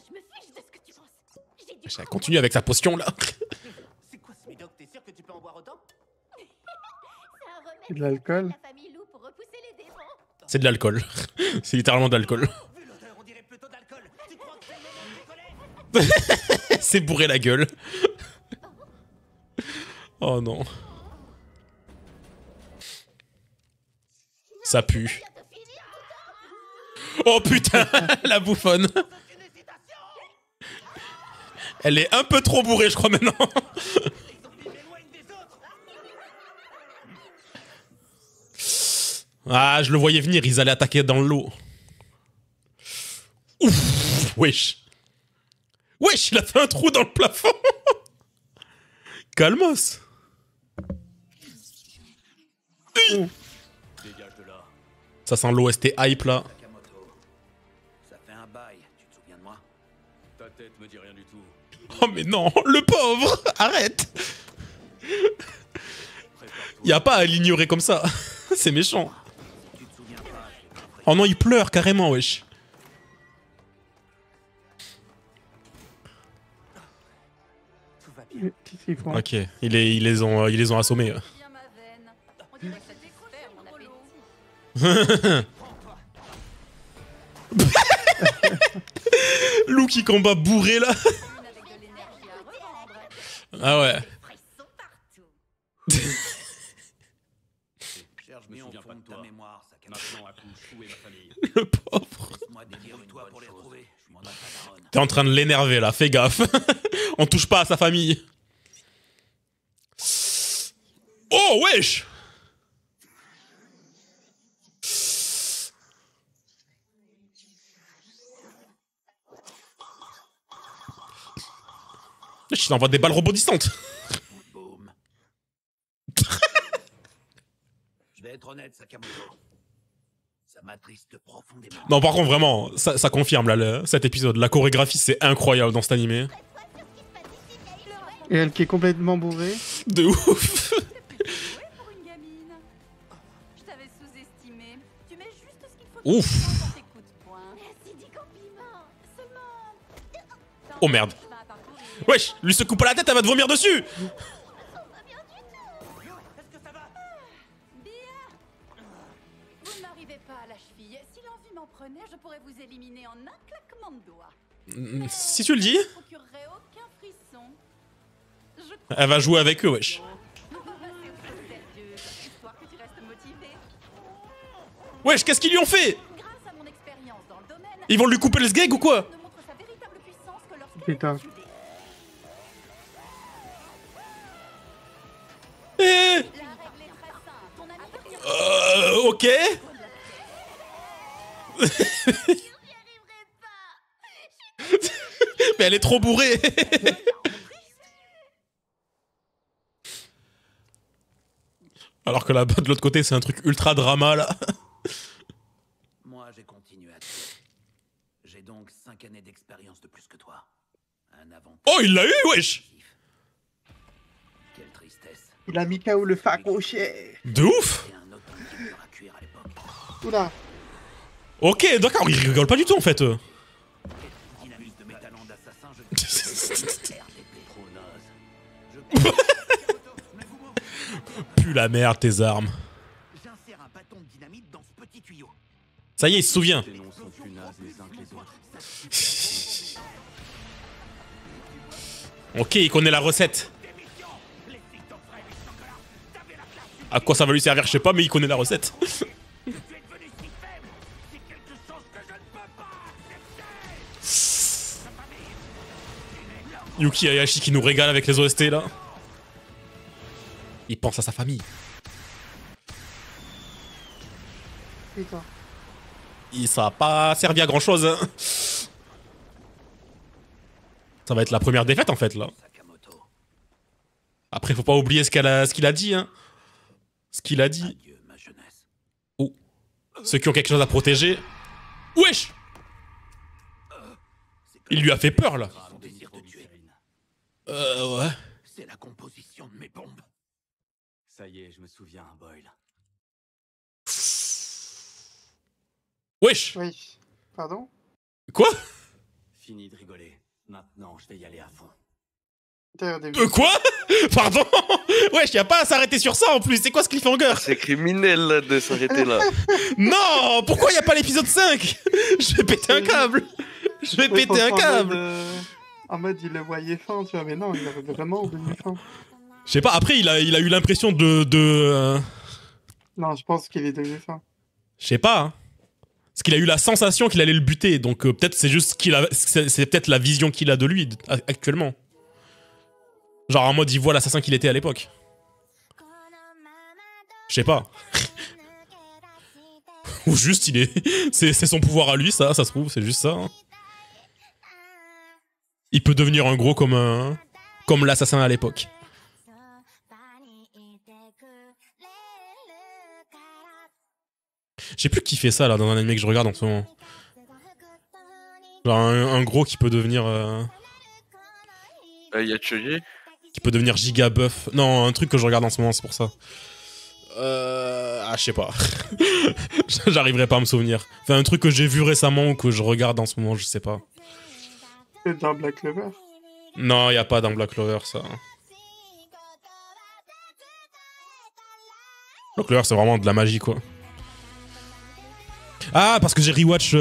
Je me fiche de ce que tu penses. J'ai du Ça continue avec sa potion là. C'est quoi ce médoc? T'es sûr que tu peux en boire autant? C'est un remède Et de l'alcool. de la famille Lou pour repousser les démons. C'est de l'alcool. C'est littéralement de l'alcool. Vu l'odeur, on dirait plutôt d'alcool. Tu crois que c'est le moment de décoller? C'est bourré la gueule. Oh non. Ça pue. Oh putain, la bouffonne. Elle est un peu trop bourrée, je crois maintenant. Ah, je le voyais venir, ils allaient attaquer dans l'eau. Ouf, wesh. Wesh, il a fait un trou dans le plafond. Calmos. Dégage de là. Ça sent l'OST hype là. Sakamoto. Ça fait un bail. Tu te souviens de moi? Ta tête me dit rien du tout. Oh mais non, le pauvre. Arrête. Prépare-toi. Y a pas à l'ignorer comme ça. C'est méchant. Si tu te souviens pas, je vais t'offrir. Oh non, il pleure carrément, wesh. Tout va bien. Qu'est-ce qu'ils font? Ok, ils les ont assommés. bien ma veine. On dirait que ça t'expert mon appétit. Lou qui combat bourré là. Ah ouais. Cherche bien au fond de ta mémoire, ça maintenant accouche, où est ma famille? Le pauvre. Laisse-moi débrouille-toi pour les retrouver, je m'en ai pas daronne. T'es en train de l'énerver là, fais gaffe. On touche pas à sa famille. Oh wesh. Je t'envoie des balles rebondissantes. Boum. Je vais être honnête, Sakamoto. Ça m'attriste profondément. Non, par contre, vraiment, ça confirme là, cet épisode. La chorégraphie, c'est incroyable dans cet animé. Et elle qui est complètement bourrée. De ouf. Pour une gamine. Je t'avais sous-estimé. Tu mets juste ce qu'il faut. Ouf. Dans tes coups de poing. Merci du compliment. Seulement... Oh merde. Wesh, lui se coupe pas la tête, elle va te vomir dessus. Bien. Vous n'arrivez pas à la cheville. Si l'envie m'en prenait, je pourrais vous éliminer en un claquement de doigts. Si tu le dis. Ça ne procurerait aucun frisson. Je Elle va jouer avec eux, wesh. histoire que tu restes motivé. Wesh, qu'est-ce qu'ils lui ont fait? Grâce à mon expérience dans le domaine, Ils vont lui couper le sgeg ou quoi? ne montre sa véritable puissance que lorsqu'elle Putain. est soudée. Eh. La règle est très simple. Ton ami Ok. Mais elle est trop bourrée. Alors que là-bas, de l'autre côté, c'est un truc ultra drama, là. Moi, j'ai continué à tuer. J'ai donc 5 années d'expérience de plus que toi. Un avantage. Oh, il l'a eu, wesh. Quelle tristesse. Il a mis KO le facochet. De ouf. Et un autre qui à cuire à l'époque. Oula. Ok, d'accord, il rigole pas du tout, en fait. Dynamisme de métallant d'assassin, je... RDP. Trop naze. Pue la merde, tes armes. J'insère un bâton de dynamite dans ce petit tuyau. Ça y est, il se souvient. Les noms sont plus nazes les uns que les autres. Ok, il connaît la recette. À quoi ça va lui servir, je sais pas, mais il connaît la recette. Yuki Hayashi qui nous régale avec les OST là. Il pense à sa famille. Putain. Ça a pas servi à grand chose. Hein. Ça va être la première défaite en fait là. Sakamoto. Après, faut pas oublier ce qu'il a dit. Hein. Ce qu'il a dit. Adieu, ma jeunesse. Oh. Ceux qui ont quelque chose à protéger. Wesh! Il lui a fait peur là. Son désir de tuer. Ouais. C'est la composition de mes bombes. Ça y est, je me souviens, Boyle. Wesh! Oui. Pardon? Quoi? Fini de rigoler. Maintenant, je vais y aller à fond. Putain, au début. Quoi? Pardon? Wesh, y a pas à s'arrêter sur ça en plus. C'est quoi ce cliffhanger? C'est criminel là, de s'arrêter là. Non! Pourquoi y a pas l'épisode 5? Je vais péter un câble. Je vais Oui, péter un en câble. En mode, il le voyait fin, tu vois, mais non, il avait vraiment devenu fin. Je sais pas, après il a eu l'impression de Non, je pense qu'il est devenu fin. je sais pas. Hein. Parce qu'il a eu la sensation qu'il allait le buter, donc peut-être c'est juste c'est peut-être la vision qu'il a de lui actuellement. Genre en mode il voit l'assassin qu'il était à l'époque. Je sais pas. Ou juste il est c'est son pouvoir à lui ça se trouve, c'est juste ça. Hein. Il peut devenir un gros comme l'assassin à l'époque. Je sais plus qui fait ça là dans un anime que je regarde en ce moment. Genre un gros qui peut devenir Il y a Choji. qui peut devenir giga buff. Non, un truc que je regarde en ce moment, c'est pour ça. Ah, je sais pas. J'arriverai pas à me souvenir. Enfin, un truc que j'ai vu récemment ou que je regarde en ce moment, je sais pas. C'est dans Black Clover. Non, y a pas dans Black Clover ça. Black Clover, c'est vraiment de la magie quoi. Ah, parce que j'ai rewatch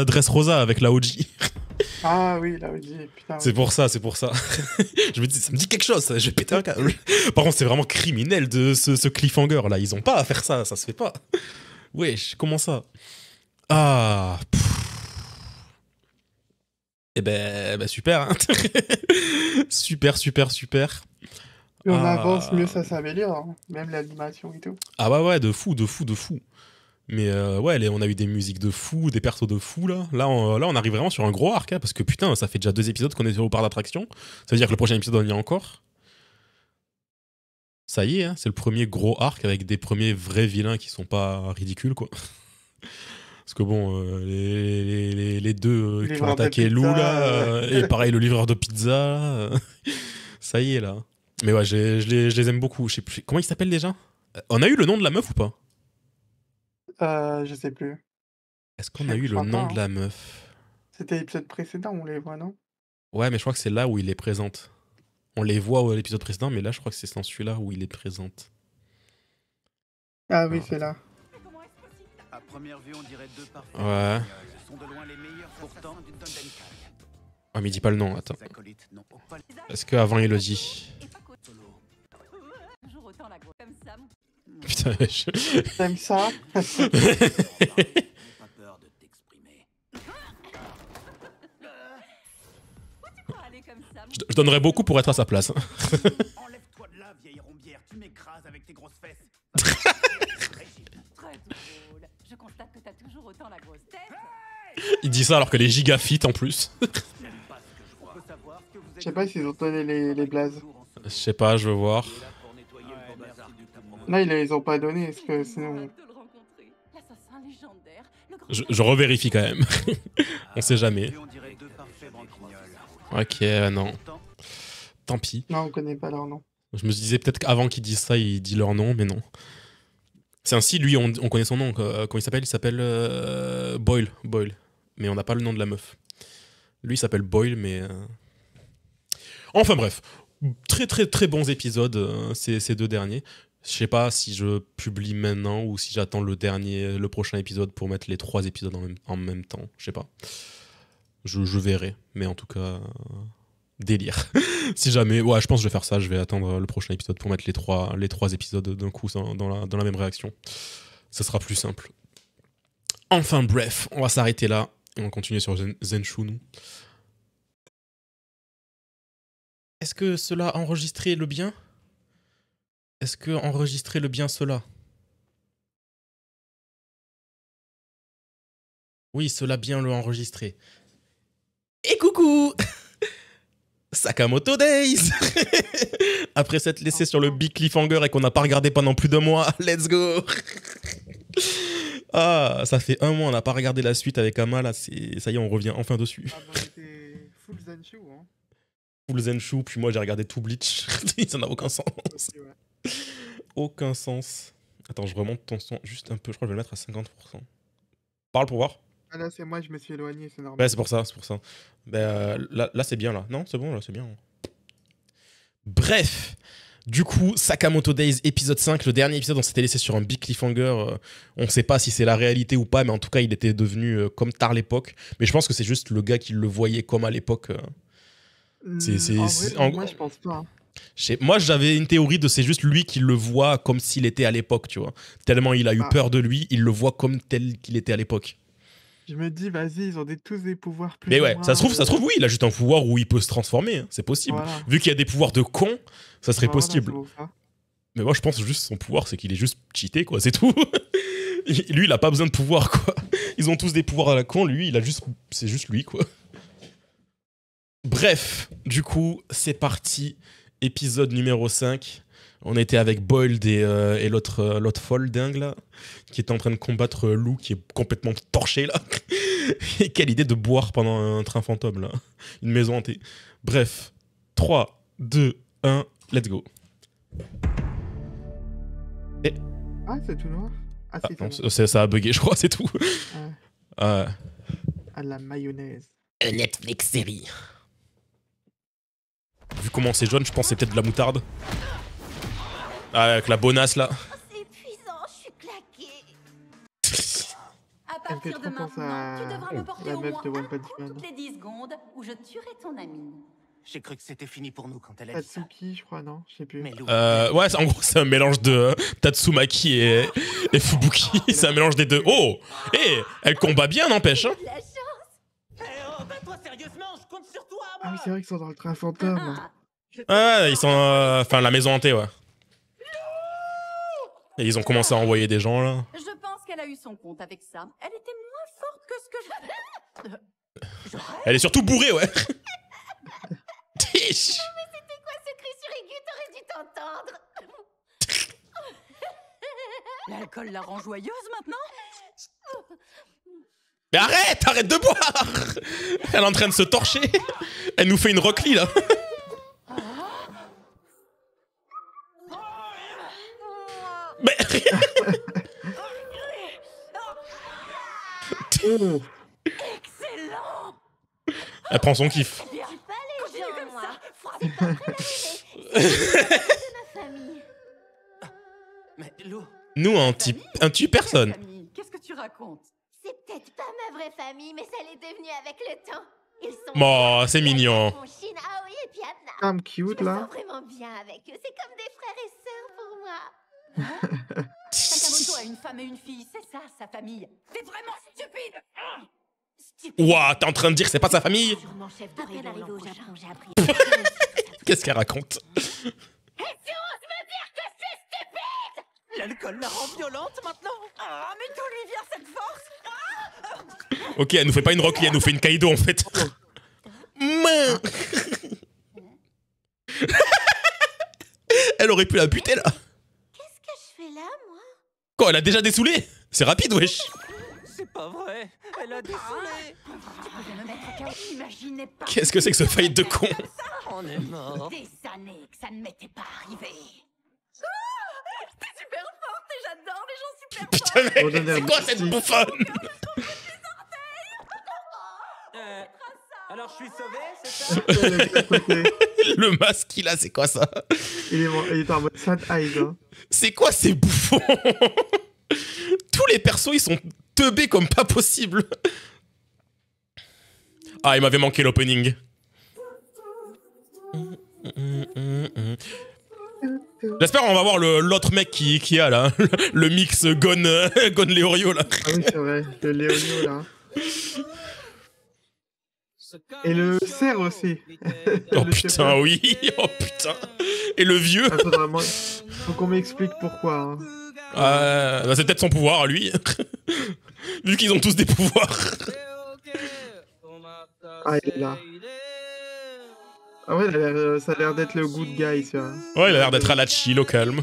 Dressrosa avec la OG. Ah oui, là, oui, putain. C'est pour ça, c'est pour ça. Je me dis, ça me dit quelque chose, ça, je vais péter un câble. Par contre, c'est vraiment criminel de ce cliffhanger là. Ils ont pas à faire ça se fait pas. Wesh, comment ça? Ah. Eh ben super. Hein. Super. Plus on avance, mieux ça s'améliore. Hein. Même l'animation et tout. Ah bah ouais, de fou. Mais ouais, on a eu des musiques de fou, des persos de fou là. Là, on arrive vraiment sur un gros arc, hein, parce que putain, ça fait déjà 2 épisodes qu'on est au parc d'attraction. Ça veut dire que le prochain épisode, on y est encore. Ça y est, hein, c'est le premier gros arc avec des premiers vrais vilains qui sont pas ridicules, quoi. Parce que bon, les deux qui ont attaqué Lou là, et pareil, le livreur de pizza, ça y est là. Mais ouais, je les aime beaucoup. Je sais plus, comment ils s'appellent déjà? On a eu le nom de la meuf ou pas? Je sais plus. Est-ce qu'on a eu le nom de la meuf? C'était l'épisode précédent, on les voit, non? Ouais, mais je crois que c'est là où il les présente. On les voit à l'épisode précédent, mais là, je crois que c'est dans celui-là où il les présente. Ah oui, c'est là. À première vue, on dirait 2 parfaits. Ouais. Ce sont de loin les meilleurs pourtant du Dungeon. Ah, mais il dit pas le nom, attends. Est-ce qu'avant il le dit? Toujours autant la grosse comme ça. Putain, T'aimes ça? Pas peur de t'exprimer. Je donnerais beaucoup pour être à sa place. Enlève-toi de là, vieille rombière. Tu m'écrases avec tes grosses fesses. Très drôle. Je constate que t'as toujours autant la grosse tête. Il dit ça alors que les giga fit en plus. Je sais pas s'ils ont donné les blazes. Je sais pas, je veux voir. Là, ils les ont pas donné, parce que sinon... Je revérifie quand même. On sait jamais. Ok, non. Tant pis. Non, on connaît pas leur nom. Je me disais peut-être qu'avant qu'ils disent ça, il dit leur nom, mais non. C'est ainsi, lui, on connaît son nom. Comment il s'appelle? Il s'appelle Boyle. Mais on n'a pas le nom de la meuf. Lui, il s'appelle Boyle, mais... Enfin bref. Très bons épisodes, ces 2 derniers. Je sais pas si je publie maintenant ou si j'attends le prochain épisode pour mettre les 3 épisodes en même temps. Je sais pas. Je verrai. Mais en tout cas... délire. Si jamais... Ouais, je pense que je vais faire ça. Je vais attendre le prochain épisode pour mettre les trois épisodes d'un coup dans la même réaction. Ça sera plus simple. Enfin bref, on va s'arrêter là. Et on va continuer sur Zenshuu. Est-ce que cela a enregistré le bien? Est-ce que enregistrer le bien cela? Oui, cela bien le enregistré. Et coucou Sakamoto Days. Après s'être laissé sur le big cliffhanger et qu'on n'a pas regardé pendant plus d'1 mois, let's go. Ah, ça fait 1 mois, on n'a pas regardé la suite avec Ama, là, ça y est, on revient enfin dessus. Ah, bah, c'était full Zenshuu, hein. Full Zenshuu, puis moi j'ai regardé tout Bleach. Ça n'a aucun sens. Okay, ouais. Aucun sens. Attends, je remonte ton son juste un peu, je crois que je vais le mettre à 50%. Parle pour voir. Ah là, c'est moi, je me suis éloigné, c'est normal. Ouais, c'est pour ça. Là, c'est bien, là. Non, c'est bon, là, c'est bien. Bref, du coup, Sakamoto Days, épisode 5, le dernier épisode, on s'était laissé sur un big cliffhanger. On sait pas si c'est la réalité ou pas, mais en tout cas, il était devenu comme tard l'époque. Mais je pense que c'est juste le gars qui le voyait comme à l'époque. Moi, je pense pas. Hein. Moi, j'avais une théorie de c'est juste lui qui le voit comme s'il était à l'époque, tu vois. Tellement il a eu peur de lui, il le voit comme tel qu'il était à l'époque. Je me dis, vas-y, ils ont tous des pouvoirs plus. Mais ouais, ça se trouve, oui, il a juste un pouvoir où il peut se transformer, hein, c'est possible. Voilà. Vu qu'il y a des pouvoirs de con, ça serait possible. Mais moi, je pense juste son pouvoir, c'est qu'il est juste cheaté, quoi, c'est tout. Lui, il a pas besoin de pouvoir, quoi. Ils ont tous des pouvoirs à la con, lui, c'est juste lui, quoi. Bref, du coup, c'est parti. Épisode numéro 5. On était avec Boyle et l'autre folle dingue là, qui était en train de combattre Lou, qui est complètement torché là. Et quelle idée de boire pendant un train fantôme là. Une maison hantée. Bref, 3, 2, 1, let's go. Et... Ah, c'est tout noir. Ah, non, ça a bugué, je crois, c'est tout. À la mayonnaise. Netflix série. Vu comment c'est jaune, je pense que c'est peut-être de la moutarde. Ah, avec la bonasse là. C'est épuisant, je suis claquée. À Elle me fait partir de trop penser maintenant, tu à devras me porter la au meuf moins de One un Punch coup Man. toutes les 10 secondes ou je tuerai ton ami. J'ai cru que c'était fini pour nous quand elle a dit ça. Tatsuki, je crois, non? Je sais plus. Mais Lou, Ouais, en gros, c'est un mélange de Tatsumaki et Fubuki. C'est un mélange des deux. Oh! Elle combat bien, n'empêche. Hein. La chance. toi sérieusement, je compte sur toi, Ah oui, c'est vrai qu'ils sont dans le train fantôme. là. Ouais, ils sont. Enfin, la maison hantée, ouais. Et ils ont commencé à envoyer des gens, là. Je pense qu'elle a eu son compte avec ça. Elle était moins forte que ce que je... Elle est surtout bourrée, ouais. C'était quoi ce cri sur aigu? T'aurais dû t'entendre. L'alcool la rend joyeuse maintenant? Mais arrête de boire. Elle est en train de se torcher. Elle nous fait une rockly, là. Mais... Oh, Excellent! Elle prend son kiff. Bien, continue comme moi. ça. Frappe. C'est ma famille. Mais Lou, Nous, un tue personne. Famille, qu'est-ce que tu racontes? C'est peut-être pas ma vraie famille, mais ça l'est devenu avec le temps. Ils sont... Bon, c'est mignon. Mon Shin, Aoi et Piatna. femme cute, Je me là. sens vraiment bien avec eux. C'est comme des frères et sœurs pour moi. Sakamoto a une femme et une fille, c'est ça, sa famille. T'es vraiment stupide! Ouah, t'es en train de dire que c'est pas sa famille? Sûrement chef de À peine rayon arrivé l'an au prochain. Japon, j'ai appris. Qu'est-ce qu'elle raconte? l'alcool la rend violente maintenant. Ah, mais d'où lui vient cette force? Ok, elle nous fait pas une rockly, elle nous fait une Kaido, en fait. Main. Elle aurait pu la buter, là. Qu'est-ce que je fais là, moi? Quoi, elle a déjà dessoulé? C'est rapide, wesh. C'est pas vrai. Elle a dessoulé. Tu pouvais me mettre KO, imaginez pas. Qu'est-ce que c'est que ce fight de con? On est mort. Des années que ça ne m'était pas arrivé. T'es super forte et j'adore les gens super forts. Putain, mec, On donne un c'est quoi cette petit- bouffonne? Alors je suis sauvé, c'est ça? Elle est à côté. Le masque qu'il a, c'est quoi ça? Il est en mode sad eyes. Hein. C'est quoi ces bouffons? Tous les persos, ils sont teubés comme pas possible. Ah, il m'avait manqué l'opening. J'espère qu'on va voir l'autre mec qui a là. Le mix Gon Leorio là. Ah oui, c'est vrai. Le Léonio, là. Et le cerf aussi. Oh Le putain, shepherd. oui. Oh putain. Et le vieux. Ah, faut qu'on m'explique pourquoi. Hein. Bah, c'est peut-être son pouvoir à lui. Vu qu'ils ont tous des pouvoirs. Ah, il est là. Ah ouais, ça a l'air d'être le good guy, ça. Ouais, il a l'air d'être à la chill, au calme.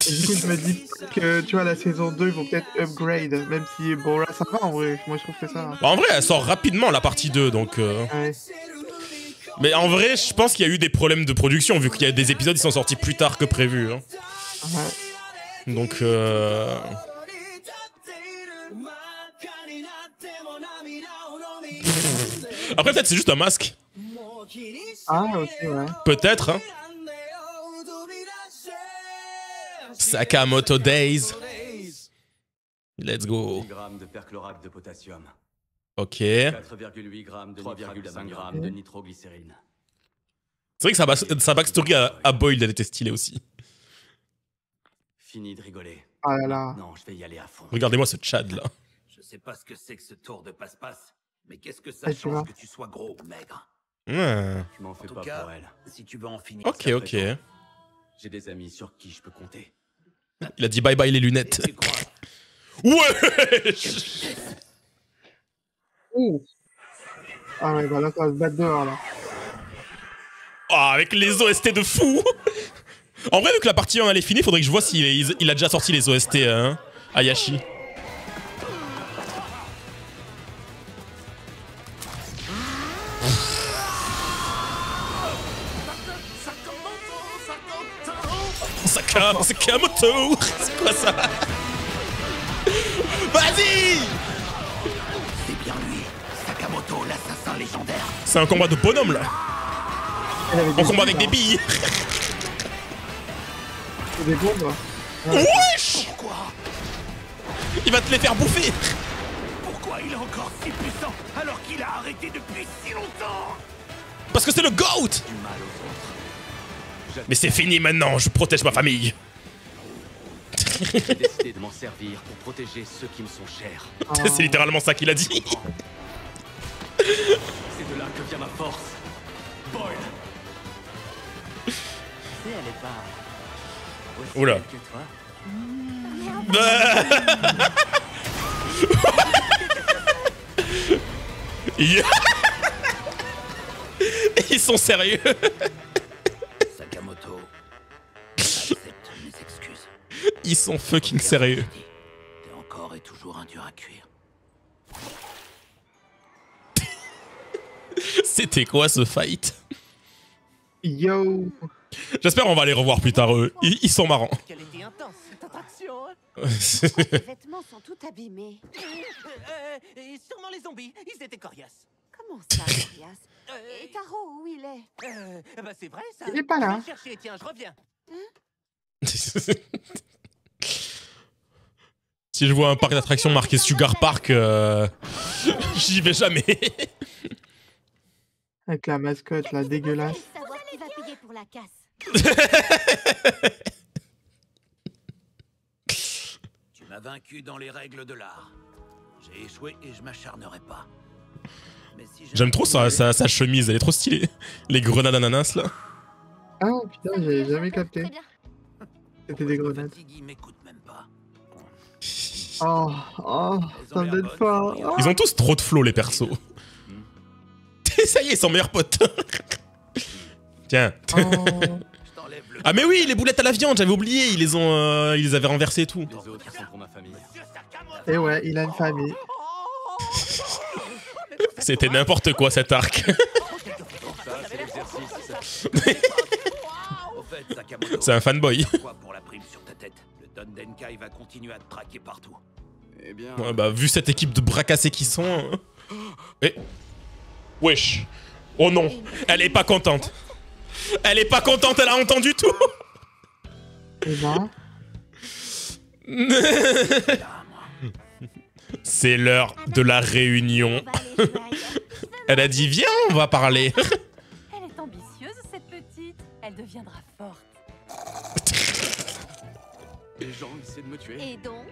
Et du coup, je me dis que, tu vois, la saison 2, ils vont peut-être upgrade. Même si, bon, là, ça va, en vrai. Moi, je trouve que ça va. Bah, en vrai, elle sort rapidement la partie 2, donc... Ouais. Mais en vrai, je pense qu'il y a eu des problèmes de production, vu qu'il y a des épisodes qui sont sortis plus tard que prévu. Hein. Ouais. Donc... Après, peut-être c'est juste un masque. Ah, aussi, ouais. Peut-être, hein. Sakamoto Days. Let's go. 10 grammes de perchlorate de potassium. Ok. C'est 4,8 grammes de 3,5 grammes de nitroglycérine. vrai que sa backstory à Boyle, elle était stylée aussi. Fini de rigoler. Ah là là. Non, je vais y aller à fond. Regardez-moi ce Chad là. Je sais pas ce que c'est que ce tour de passe-passe, mais qu'est-ce que ça Ah, tu vois. change que tu sois gros ou maigre? Ouais. Je m'en fais En tout pas cas, pour elle. si tu veux en finir. Ok, ça ok. fait J'ai des amis sur qui je peux compter. Il a dit bye bye les Et lunettes. tu crois Ouais. Ouh. Ah ouais, bah là, ça va se battre dehors, là. Ah, avec les OST de fou. En vrai, vu que la partie 1 elle est finie, faudrait que je vois s'il a déjà sorti les OST hein, Hayashi. Sakamoto. C'est quoi ça? Vas-y. c'est bien lui, Sakamoto, l'assassin légendaire. C'est un combat de bonhomme là. Elle avait On combat billes, avec des là. billes. Des bombes. Wesh! Pourquoi Il va te les faire bouffer. Pourquoi il est encore si puissant alors qu'il a arrêté depuis si longtemps? Parce que c'est le GOAT. Du mal aux autres. Mais c'est fini maintenant, je protège ma famille. J'ai décidé de m'en servir pour protéger ceux qui me sont chers. C'est littéralement ça qu'il a dit. C'est de là que vient ma force. Boyle. Tu sais, elle est pas aussi Oula. belle que toi. Ils sont sérieux. Sakamoto, accepte mes excuses. Ils sont fucking sérieux. T'es encore et toujours un dur à cuire. C'était quoi ce fight? Yo. J'espère on va les revoir plus tard eux. Ils sont marrants. Quelle était intense cette attraction, hein. Les vêtements sont tout abîmés. Et sûrement les zombies, ils étaient coriaces. Comment ça, Corias? Et Taro, où il est? Bah c'est vrai ça. Il est pas là. Je vais le chercher, tiens, je reviens. Si je vois un parc d'attractions marqué Sugar Park, j'y vais jamais. Avec la mascotte, là, dégueulasse. Savoir qui va payer pour la casse. Tu m'as vaincu dans les règles de l'art. J'ai échoué et je m'acharnerai pas. Mais si J'aime trop sa chemise, elle est trop stylée. Les grenades ananas là. Ah putain, j'ai jamais capté. Très bien. C'était des grenades. Fatigue, m'écoute même pas. Oh, ça me donne faim. Oh. Ils ont tous trop de flow les persos. Ça y est, ils sont meilleurs potes. Tiens. Oh. Je t'enlève le... Ah mais oui, les boulettes à la viande, j'avais oublié, ils les avaient renversées et tout. Les autres sont pour ma famille. Et ouais, il a une famille. C'était n'importe quoi cet arc. Ça, c'est l'exercice. Au fait, Sakamoto, C'est un fanboy. quoi pour la prime sur ta tête? Le Dondenkai va continuer à te traquer partout. Eh bien, Ouais, bah vu cette équipe de bras cassés qui sont... Eh. Wesh. Oh non, elle est pas contente. Elle est pas contente, elle a entendu tout. Et ben, C'est l'heure de la réunion. On va aller jouer ailleurs. Elle a dit viens, on va parler. Elle est ambitieuse, cette petite. Elle deviendra forte. les gens essaient de me tuer. Et donc?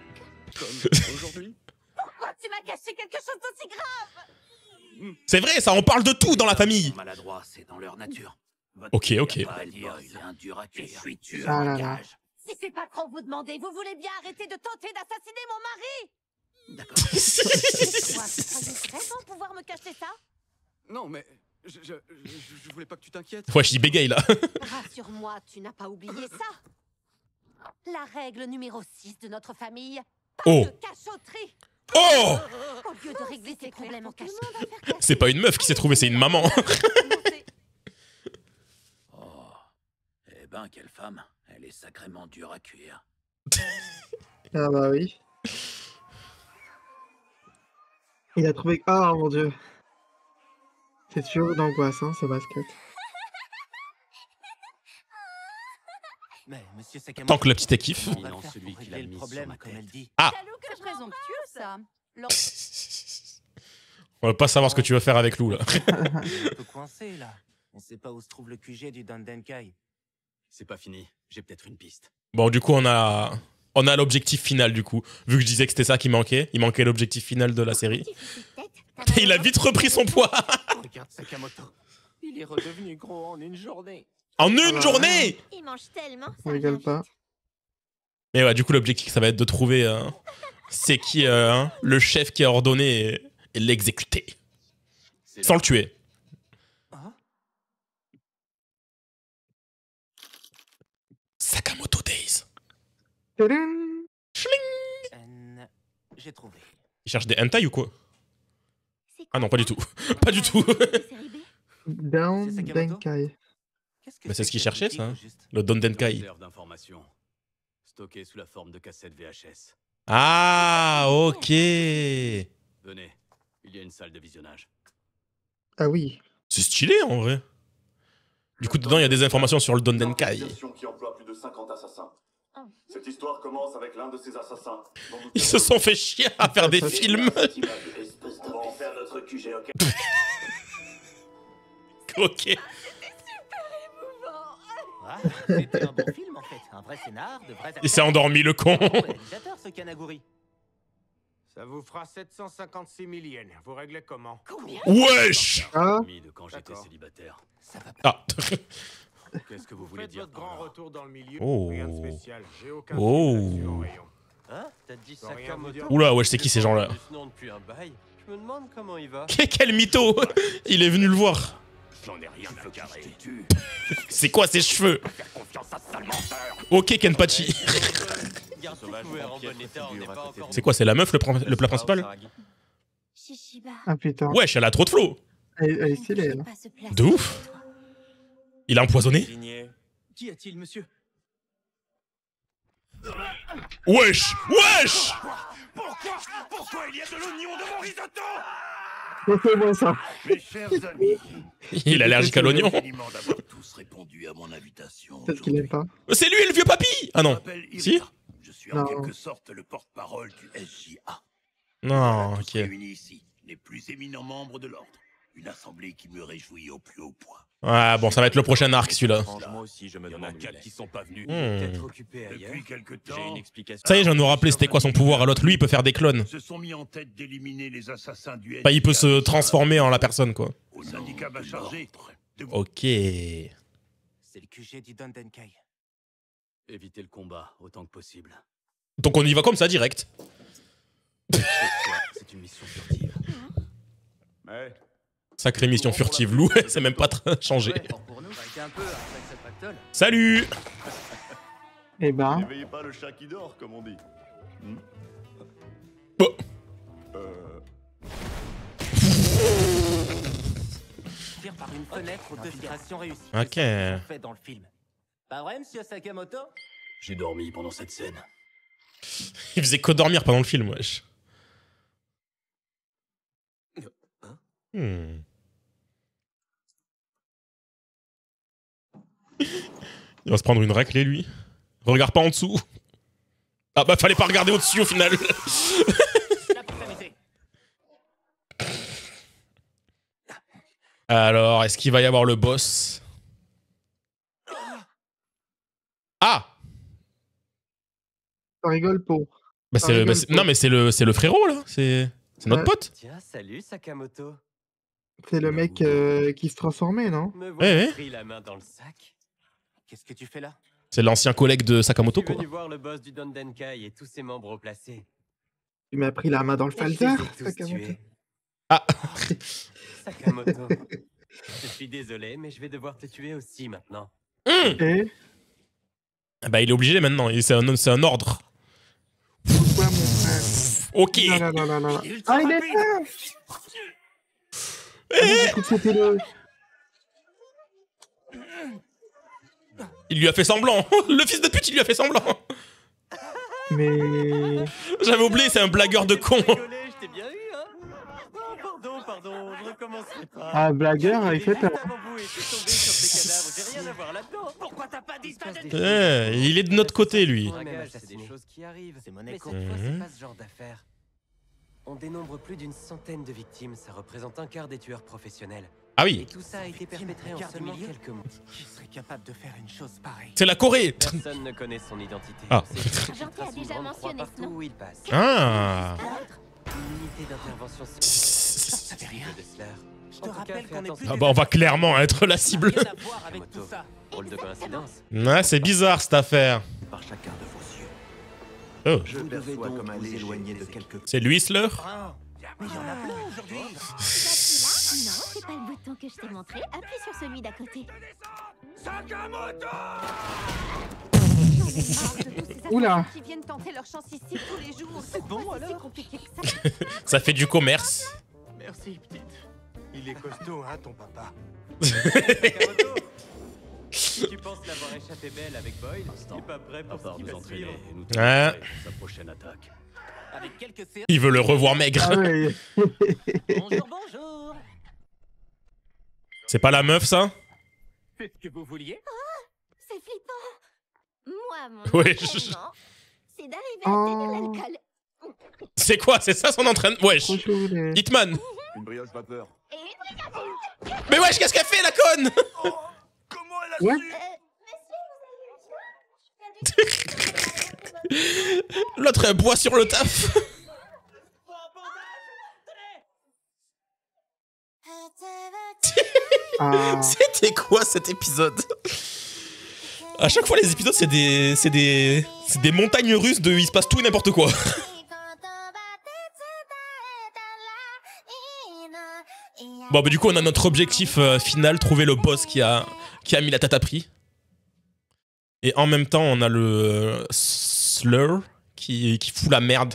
Comme aujourd'hui. Pourquoi tu m'as caché quelque chose d'aussi grave? C'est vrai, ça, on parle de tout dans la famille. Maladroit, c'est dans leur nature. Votre Ok, fille a ok. pas à dire, c'est un dur à cuire. Je suis tueur Ah à là là. gage. Si c'est pas trop vous demander, vous voulez bien arrêter de tenter d'assassiner mon mari? D'accord. Quoi, vous croyez vraiment pouvoir me cacher ça? Non, mais je voulais pas que tu t'inquiètes. Wesh, il bégaye là. Rassure-moi, tu n'as pas oublié ça. La règle numéro 6 de notre famille, pas Oh. de cachotterie. Oh, Au lieu de régler tes problèmes en cachette. c'est pas une meuf qui s'est trouvée, c'est une maman. Oh. Eh ben, quelle femme. Elle est sacrément dure à cuire. ah bah oui. Il a trouvé... Oh mon dieu. C'est sûr d'angoisse, hein, ce mascotte. Mais monsieur Sakamoto, Tant que la petite est kiff. comment on va Non, faire celui pour qui l'a régler le mis sur problème, ma comme tête. elle dit? Ah. Jaloux que présomptueux, ça. On va pas savoir ce que tu vas faire avec Lou là. On est un peu coincé là. On sait pas où se trouve le QG du Dondenkai. C'est pas fini. J'ai peut-être une piste. Bon, du coup, on a l'objectif final du coup. Vu que je disais que c'était ça qui manquait, il manquait l'objectif final de la série. Il a vite repris son poids. Regarde Sakamoto. Il est redevenu gros en une journée. En une journée. Il mange tellement, ça On rigole pas. Mais ouais, du coup, l'objectif, ça va être de trouver c'est qui le chef qui a ordonné et l'exécuter. C'est Sans le tuer. Hein? Sakamoto Days. Tadam. J'ai trouvé. Il cherche des hentai ou quoi? C'est quoi Ah non, pas ça? du tout. Pas du tout. Série B? Down C'est Sakamoto Denkai. Qu'est-ce que Mais c'est ce qu'il que cherchait, cette ça, hein. boutique, au juste Le Don une Denkai. réserve d'informations. Stockée sous la forme de cassettes VHS. Ah, ok. Venez. Il y a une salle de visionnage. Ah oui. C'est stylé en vrai. Du coup, dedans, il y a des informations sur le Dondenkai. Organisation qui emploie plus de 50 assassins. Cette histoire commence avec l'un de ces assassins. dont nous Ils se sont fait chier à faire des films. On va en faire notre QG, ok? Ok. Ah, c'était un bon film en fait, un vrai scénar, de vrais acteurs. Il s'est endormi, le con. Un bon réalisateur, ce Kanaguri. Ça vous fera 756 000 yens. Vous réglez comment? Combien? Wesh. Ah, Mis de quand j'étais D'accord. célibataire. Ah. Qu'est-ce que vous voulez Faites dire votre par grand là? retour dans le milieu. Oh. Rien de spécial. J'ai aucun Oh. souci là-dessus en rayon. Hein? T'as dit Sans rien vous Sakamoto? dire. Oula, wesh, c'est qui ces gens-là? Ce nom depuis un bail. Je me demande comment il va. Quel mytho. Il est venu le voir. J'en ai rien à carrer. C'est quoi ces cheveux? Faire confiance à sale menteur. Ok, Kenpachi. Garde ton couvert en bon état, on n'est pas encore... C'est quoi, c'est la meuf le plat principal? Shishiba. ah putain. Wesh, elle a trop de flow. Elle est stylée, Ne là. pas se placer De ouf. entre toi. Il a empoisonné? Signé. Qu'y a-t-il, monsieur? Wesh. Wesh. Pourquoi il y a de l'oignon dans mon risotto? C'est moi ça. Mes chers amis, Il est allergique à l'oignon. infiniment d'avoir tous répondu à mon invitation. Peut-être qu'il aime pas. C'est lui, le vieux papy. Ah non. Si? Je suis Non. en quelque sorte le porte-parole du SJA. Non, Tous ok. réunis ici, les plus éminents membres de l'ordre. Une assemblée qui me réjouit au plus haut point. Ah bon, ça va être le prochain arc, celui-là. Moi aussi, je me Il y en a demande où il 4 est. qui sont pas venus. Peut-être occupé ailleurs. Depuis quelque J'ai temps, une explication. Ça y est, je viens de me rappeler c'était quoi son pouvoir à l'autre. Lui, il peut faire des clones. se sont mis en tête d'éliminer les assassins du SJA. Bah, il peut se transformer en la personne, quoi. Au syndicat m'a chargé de vous Ok. C'est le QG du Dondenkai. Éviter le combat autant que possible. Donc on y va comme ça, direct. C'est une mission furtive. Sacrée mission furtive, Lou. C'est même pas changé. Ouais, fort pour nous, arrêtez un peu avec cette pactole. Salut. Eh ben, N'éveillez pas le chat qui dort, comme on dit. Oh. Tire par une fenêtre aux deux tirations réussies. Ok. C'est ce qu'ils ont fait dans le film. Pas vrai, monsieur Sakamoto? J'ai dormi pendant cette scène. Il faisait que dormir pendant le film, wesh. Hmm. Il va se prendre une raclée, lui. Regarde pas en dessous. Ah bah, fallait pas regarder au-dessus, au final. Là pour s'amuser. Alors, est-ce qu'il va y avoir le boss? Ah on rigole pour. bah, c'est le, bah, c'est- non, mais c'est le frérot, là. C'est notre Ouais. pote. Tiens, salut Sakamoto. C'est le mec qui se transformait, non? Me Ouais, voilà ouais. pris la main dans le sac. Qu'est-ce que tu fais là? C'est l'ancien collègue de Sakamoto, Je suis quoi. venu voir le boss du Dondenkai et tous ses membres replacés. Tu m'as pris la main dans le Et je les ai falzar, tous Sakamoto. tués. Ah. Sakamoto. Je suis désolé, mais je vais devoir te tuer aussi maintenant. Et Ah bah, il est obligé maintenant. C'est un ordre. pourquoi mon frère? Ok. Non, non, non, non, non. Ah, il est là! J'ai cru que c'était le... Il lui a fait semblant. Le fils de pute, il lui a fait semblant. Mais... J'avais oublié, c'est un blagueur de con. Rigolé, je t'ai bien eu, hein? Oh, pardon, je recommencerai pas. Ah, blagueur, il fait Juste peur. avant vous et je suis tombé sur ces cadavres, j'ai rien à voir là-dedans. Pourquoi t'as pas dit ça? Il est de notre côté, lui. C'est des choses qui arrivent. C'est Mais Monaco. cette fois, Mhm. c'est pas ce genre d'affaire. On dénombre plus d'une centaine de victimes, ça représente un quart des tueurs professionnels. Ah Et oui, tout ça a été perpétré en Garde seulement milieu. quelques mois. Qui serait capable de faire une chose pareille? c'est la Corée. Personne ne connaît son identité. Ah. C'est juste qu'il Gentil trace a une déjà grande croix mentionné ce partout nom. où il passe. Ah. Une unité d'intervention Ça fait rien. de Dessler. Je te rappelle qu'on est plus Ah bah, on va clairement être la cible. Rien à voir avec tout ça. Drôle de coïncidence. Ouais, c'est bizarre, cette affaire. Par chacun de vos yeux. Oh, Je perçois comme un léger éloigné de quelques... c'est lui, Slur. Mais il y en a plein aujourd'hui. Celui-là? Non, c'est pas le bouton que je t'ai montré. Appuie sur celui d'à côté. Oula. Qui viennent tenter leur chance ici tous les jours. C'est bon C'est alors? compliqué que ça. Ça fait du commerce. Merci, petite. Il est costaud, hein, ton papa. Sakamoto, tu penses l'avoir échappé belle avec Boyle? Il est pas prêt À pour ce part qui nous va entraîner suivre. et nous Ouais. préparer pour sa prochaine attaque. Avec quelques séances. Il veut le revoir maigre. Ah ouais. Bonjour, bonjour. C'est pas la meuf, ça? C'est ce que vous vouliez? C'est flippant. Moi, mon Ouais, entraînement, c'est d'arriver à tenir l'alcool. C'est quoi? C'est ça son entraînement? Wesh. Hitman. Une brioche vapeur. Mais wesh, qu'est-ce qu'elle fait, la conne? Comment elle a Ouais. L'autre, elle boit sur le taf. C'était quoi cet épisode? À chaque fois, les épisodes, c'est des montagnes russes de il se passe tout et n'importe quoi. Bon, bah, du coup, on a notre objectif final, trouver le boss qui a mis la tête à prix. Et en même temps, on a le Slur qui fout la merde.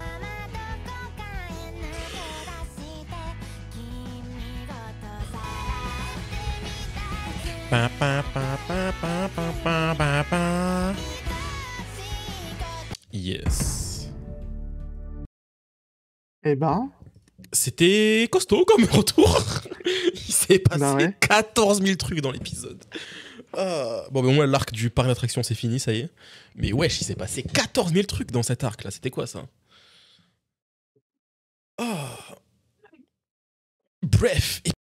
Yes. Eh ben. C'était costaud comme retour. Il s'est passé Bah ouais. 14 000 trucs dans l'épisode. Bon, bah, au moins, l'arc du parc d'attraction, c'est fini, ça y est. Mais wesh, il s'est passé 14 000 trucs dans cet arc là. C'était quoi ça? Bref.